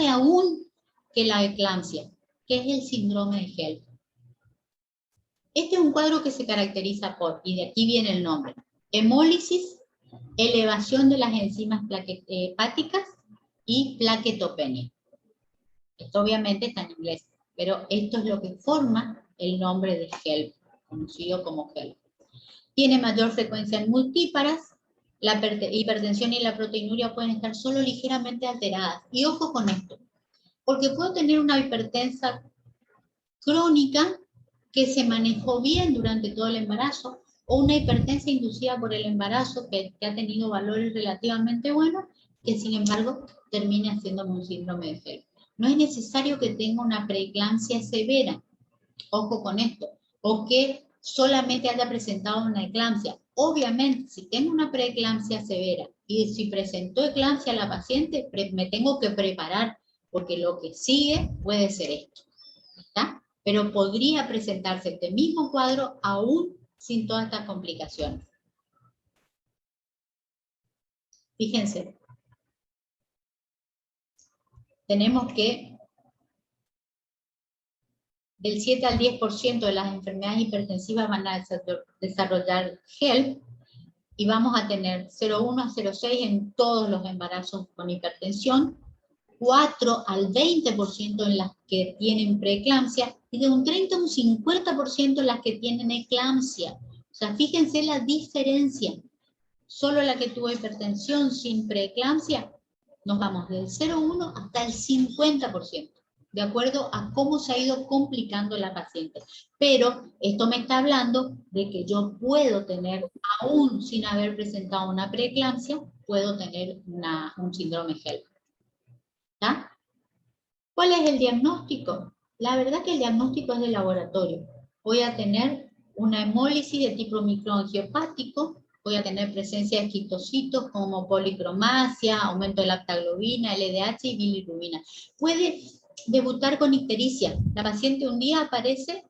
aún que la eclampsia, que es el síndrome de HELLP. Este es un cuadro que se caracteriza por, y de aquí viene el nombre, hemólisis, elevación de las enzimas hepáticas y plaquetopenia. Esto obviamente está en inglés, pero esto es lo que forma el nombre de HELLP, conocido como HELLP. Tiene mayor frecuencia en multíparas, la hipertensión y la proteinuria pueden estar solo ligeramente alteradas. Y ojo con esto, porque puedo tener una hipertensa crónica que se manejó bien durante todo el embarazo, o una hipertensa inducida por el embarazo que ha tenido valores relativamente buenos, que sin embargo termine haciéndome un síndrome de HELLP. No es necesario que tenga una preeclampsia severa, ojo con esto, o que solamente haya presentado una eclampsia. Obviamente, si tengo una preeclampsia severa y si presentó eclampsia a la paciente, me tengo que preparar, porque lo que sigue puede ser esto, ¿está? Pero podría presentarse este mismo cuadro aún sin todas estas complicaciones. Fíjense, tenemos que del 7 al 10% de las enfermedades hipertensivas van a desarrollar HELP y vamos a tener 0,1 a 0,6 en todos los embarazos con hipertensión, 4 al 20% en las que tienen preeclampsia y de un 30 a un 50% en las que tienen eclampsia. O sea, fíjense la diferencia. Solo la que tuvo hipertensión sin preeclampsia, nos vamos del 0,1 hasta el 50%. De acuerdo a cómo se ha ido complicando la paciente. Pero esto me está hablando de que yo puedo tener, aún sin haber presentado una preeclampsia, puedo tener un síndrome HELP. ¿Está? ¿Cuál es el diagnóstico? La verdad que el diagnóstico es de laboratorio. Voy a tener una hemólisis de tipo microangiopático, voy a tener presencia de quistocitos como policromasia, aumento de la lactaglobina, LDH y bilirrubina. Puede debutar con ictericia. La paciente un día aparece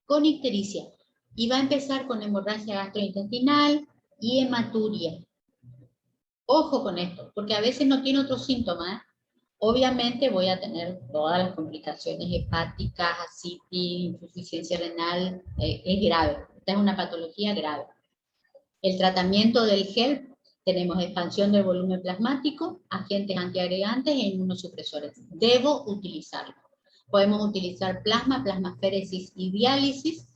con ictericia y va a empezar con hemorragia gastrointestinal y hematuria. Ojo con esto, porque a veces no tiene otros síntomas. Obviamente voy a tener todas las complicaciones hepáticas, ascitis, insuficiencia renal, es grave. Esta es una patología grave. El tratamiento del HELP Tenemos expansión del volumen plasmático, agentes antiagregantes e inmunosupresores. Debo utilizarlo. Podemos utilizar plasma, plasmaféresis y diálisis.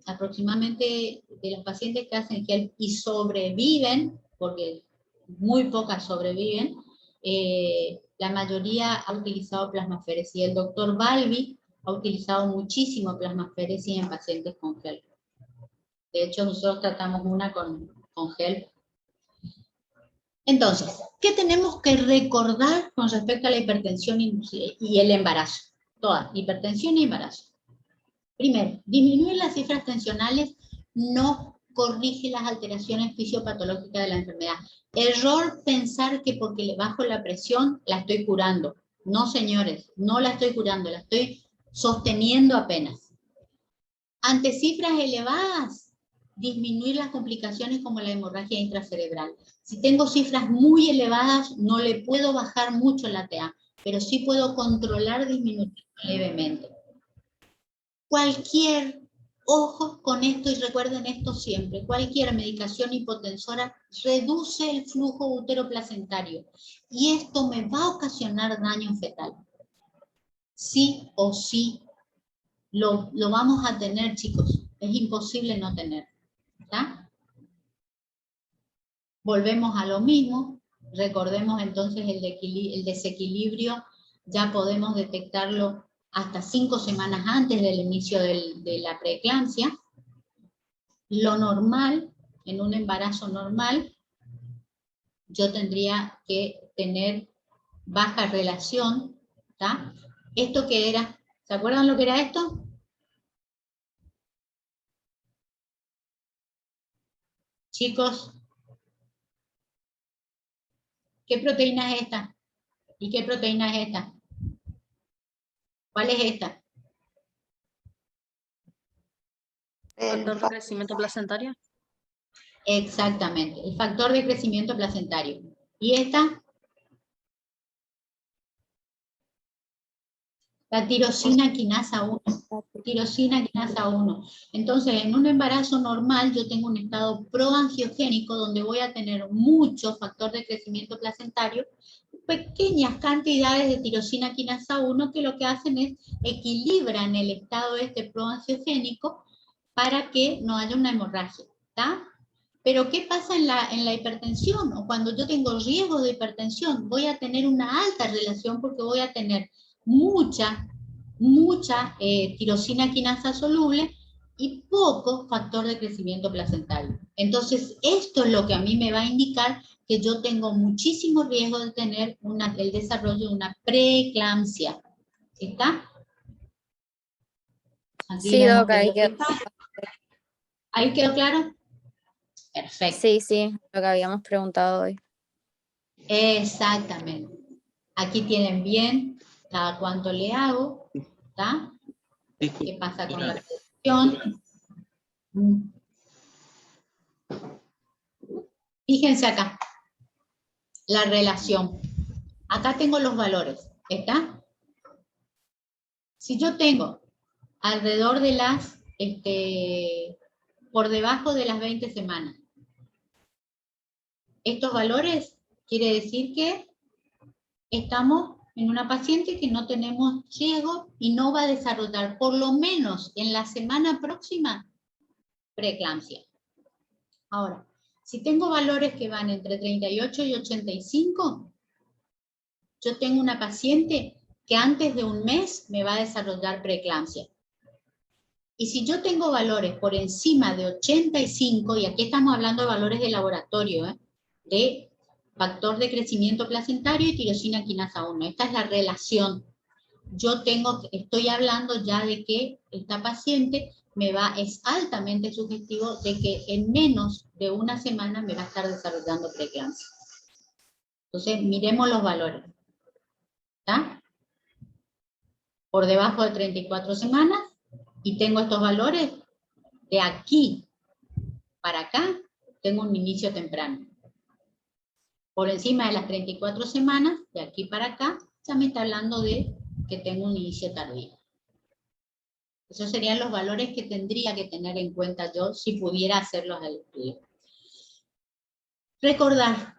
Aproximadamente de los pacientes que hacen gel y sobreviven, porque muy pocas sobreviven, la mayoría ha utilizado plasmaféresis. El doctor Balbi ha utilizado muchísimo plasmaféresis en pacientes con gel. De hecho, nosotros tratamos una con gel. Entonces, ¿qué tenemos que recordar con respecto a la hipertensión y el embarazo? Todas, hipertensión y embarazo. Primero, disminuir las cifras tensionales no corrige las alteraciones fisiopatológicas de la enfermedad. Error pensar que porque le bajo la presión la estoy curando. No, señores, no la estoy curando, la estoy sosteniendo apenas. Ante cifras elevadas, disminuir las complicaciones como la hemorragia intracerebral. Si tengo cifras muy elevadas, no le puedo bajar mucho la TA, pero sí puedo controlar, disminuir levemente. Cualquier, ojo con esto y recuerden esto siempre, cualquier medicación hipotensora reduce el flujo uteroplacentario y esto me va a ocasionar daño fetal. Sí o sí lo vamos a tener, chicos. Es imposible no tener. ¿Está? Volvemos a lo mismo. Recordemos entonces el desequilibrio. Ya podemos detectarlo hasta 5 semanas antes del inicio de la preeclampsia. Lo normal, en un embarazo normal, yo tendría que tener baja relación. ¿Está? ¿Esto qué era? ¿Se acuerdan lo que era esto? Chicos, ¿qué proteína es esta? ¿Y qué proteína es esta? ¿Cuál es esta? ¿Factor de crecimiento placentario? Exactamente, el factor de crecimiento placentario. ¿Y esta? La tirosina quinasa 1. Tirosina quinasa 1. Entonces, en un embarazo normal, yo tengo un estado proangiogénico donde voy a tener mucho factor de crecimiento placentario, pequeñas cantidades de tirosina quinasa 1 que lo que hacen es equilibran el estado proangiogénico para que no haya una hemorragia. ¿Está? Pero ¿qué pasa en la hipertensión? O cuando yo tengo riesgo de hipertensión, voy a tener una alta relación porque voy a tener mucha tirosina quinasa soluble y poco factor de crecimiento placentario. Entonces, esto es lo que a mí me va a indicar que yo tengo muchísimo riesgo de tener el desarrollo de una preeclampsia. ¿Está? Aquí Sí, vemos Doc, ahí quedó. ¿Ahí quedó claro? Perfecto. Sí, sí, lo que habíamos preguntado hoy. Exactamente. Aquí tienen bien cada cuánto le hago, ¿está? ¿Qué pasa con la presión? Fíjense acá, la relación. Acá tengo los valores, ¿está? Si yo tengo alrededor de las, por debajo de las 20 semanas, estos valores quiere decir que estamos en una paciente que no tenemos riesgo y no va a desarrollar, por lo menos en la semana próxima, preeclampsia. Ahora, si tengo valores que van entre 38 y 85, yo tengo una paciente que antes de un mes me va a desarrollar preeclampsia. Y si yo tengo valores por encima de 85, y aquí estamos hablando de valores de laboratorio, de factor de crecimiento placentario y tirosina quinasa 1. Esta es la relación. Estoy hablando ya de que esta paciente es altamente sugestivo de que en menos de una semana me va a estar desarrollando preeclampsia. Entonces, miremos los valores. ¿Está? Por debajo de 34 semanas, y tengo estos valores, de aquí para acá, tengo un inicio temprano. Por encima de las 34 semanas, de aquí para acá, ya me está hablando de que tengo un inicio tardío. Esos serían los valores que tendría que tener en cuenta yo si pudiera hacerlos al estudio. Recordar,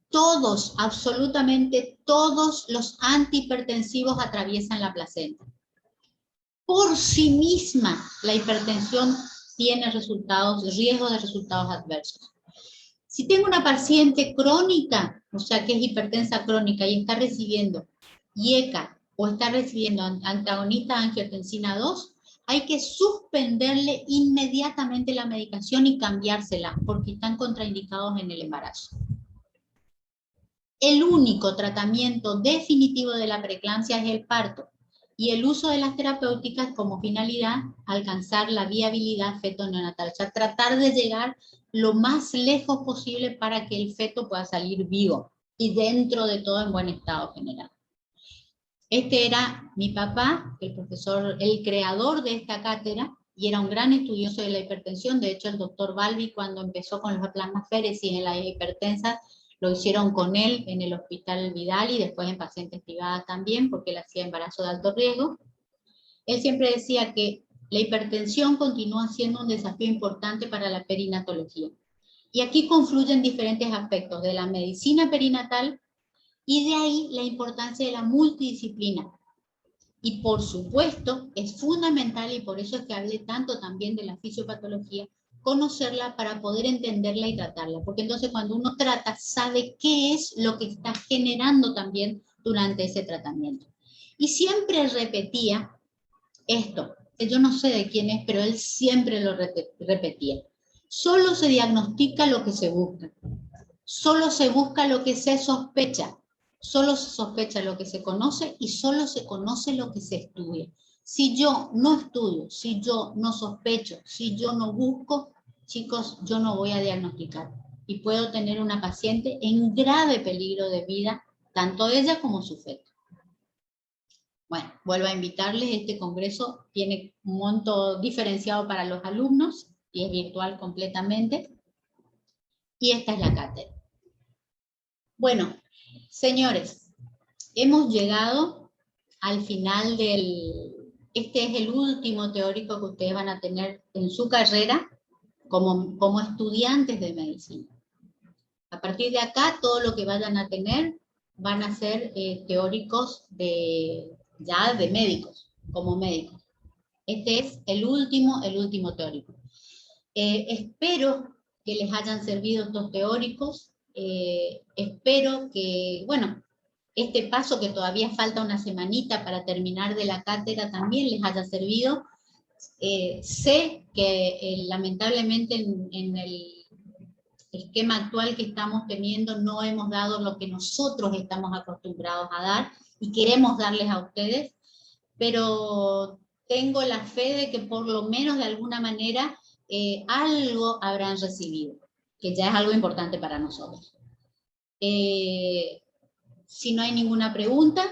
todos, absolutamente todos los antihipertensivos atraviesan la placenta. Por sí misma, la hipertensión tiene riesgo de resultados adversos. Si tengo una paciente crónica, o sea que es hipertensa crónica y está recibiendo IECA o está recibiendo antagonista de angiotensina 2, hay que suspenderle inmediatamente la medicación y cambiársela porque están contraindicados en el embarazo. El único tratamiento definitivo de la preeclampsia es el parto y el uso de las terapéuticas como finalidad alcanzar la viabilidad feto-neonatal, o sea, tratar de llegar lo más lejos posible para que el feto pueda salir vivo y dentro de todo en buen estado general. Este era mi papá, el profesor, el creador de esta cátedra, y era un gran estudioso de la hipertensión. De hecho, el doctor Balbi, cuando empezó con los plasmaféresis en las hipertensas, lo hicieron con él en el Hospital Vidal y después en pacientes privadas también, porque él hacía embarazo de alto riesgo. Él siempre decía que la hipertensión continúa siendo un desafío importante para la perinatología. Y aquí confluyen diferentes aspectos de la medicina perinatal y de ahí la importancia de la multidisciplina. Y por supuesto, es fundamental, y por eso es que hablé tanto también de la fisiopatología, conocerla para poder entenderla y tratarla. Porque entonces cuando uno trata, sabe qué es lo que está generando también durante ese tratamiento. Y siempre repetía esto, que yo no sé de quién es, pero él siempre lo repetía. Solo se diagnostica lo que se busca. Solo se busca lo que se sospecha. Solo se sospecha lo que se conoce y solo se conoce lo que se estudia. Si yo no estudio, si yo no sospecho, si yo no busco, chicos, yo no voy a diagnosticar. Y puedo tener una paciente en grave peligro de vida, tanto ella como su feto. Bueno, vuelvo a invitarles, este congreso tiene un monto diferenciado para los alumnos y es virtual completamente. Y esta es la cátedra. Bueno, señores, hemos llegado al final este es el último teórico que ustedes van a tener en su carrera como estudiantes de medicina. A partir de acá, todo lo que vayan a tener van a ser teóricos ya de médicos, como médicos. Este es el último teórico. Espero que les hayan servido estos teóricos. Espero que, bueno, este paso que todavía falta una semanita para terminar de la cátedra también les haya servido. Sé que lamentablemente en el esquema actual que estamos teniendo no hemos dado lo que nosotros estamos acostumbrados a dar y queremos darles a ustedes, pero tengo la fe de que por lo menos de alguna manera algo habrán recibido, que ya es algo importante para nosotros. Si no hay ninguna pregunta,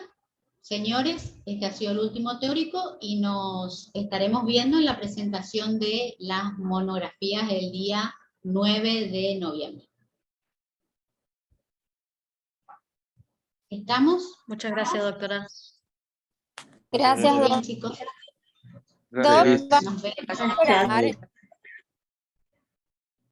señores, este ha sido el último teórico y nos estaremos viendo en la presentación de las monografías el día 9 de noviembre. ¿Estamos? Muchas gracias, doctora. Gracias, Muy bien, Doc. chicos. Doc, Gracias. ¿vas Nos a vemos. esperar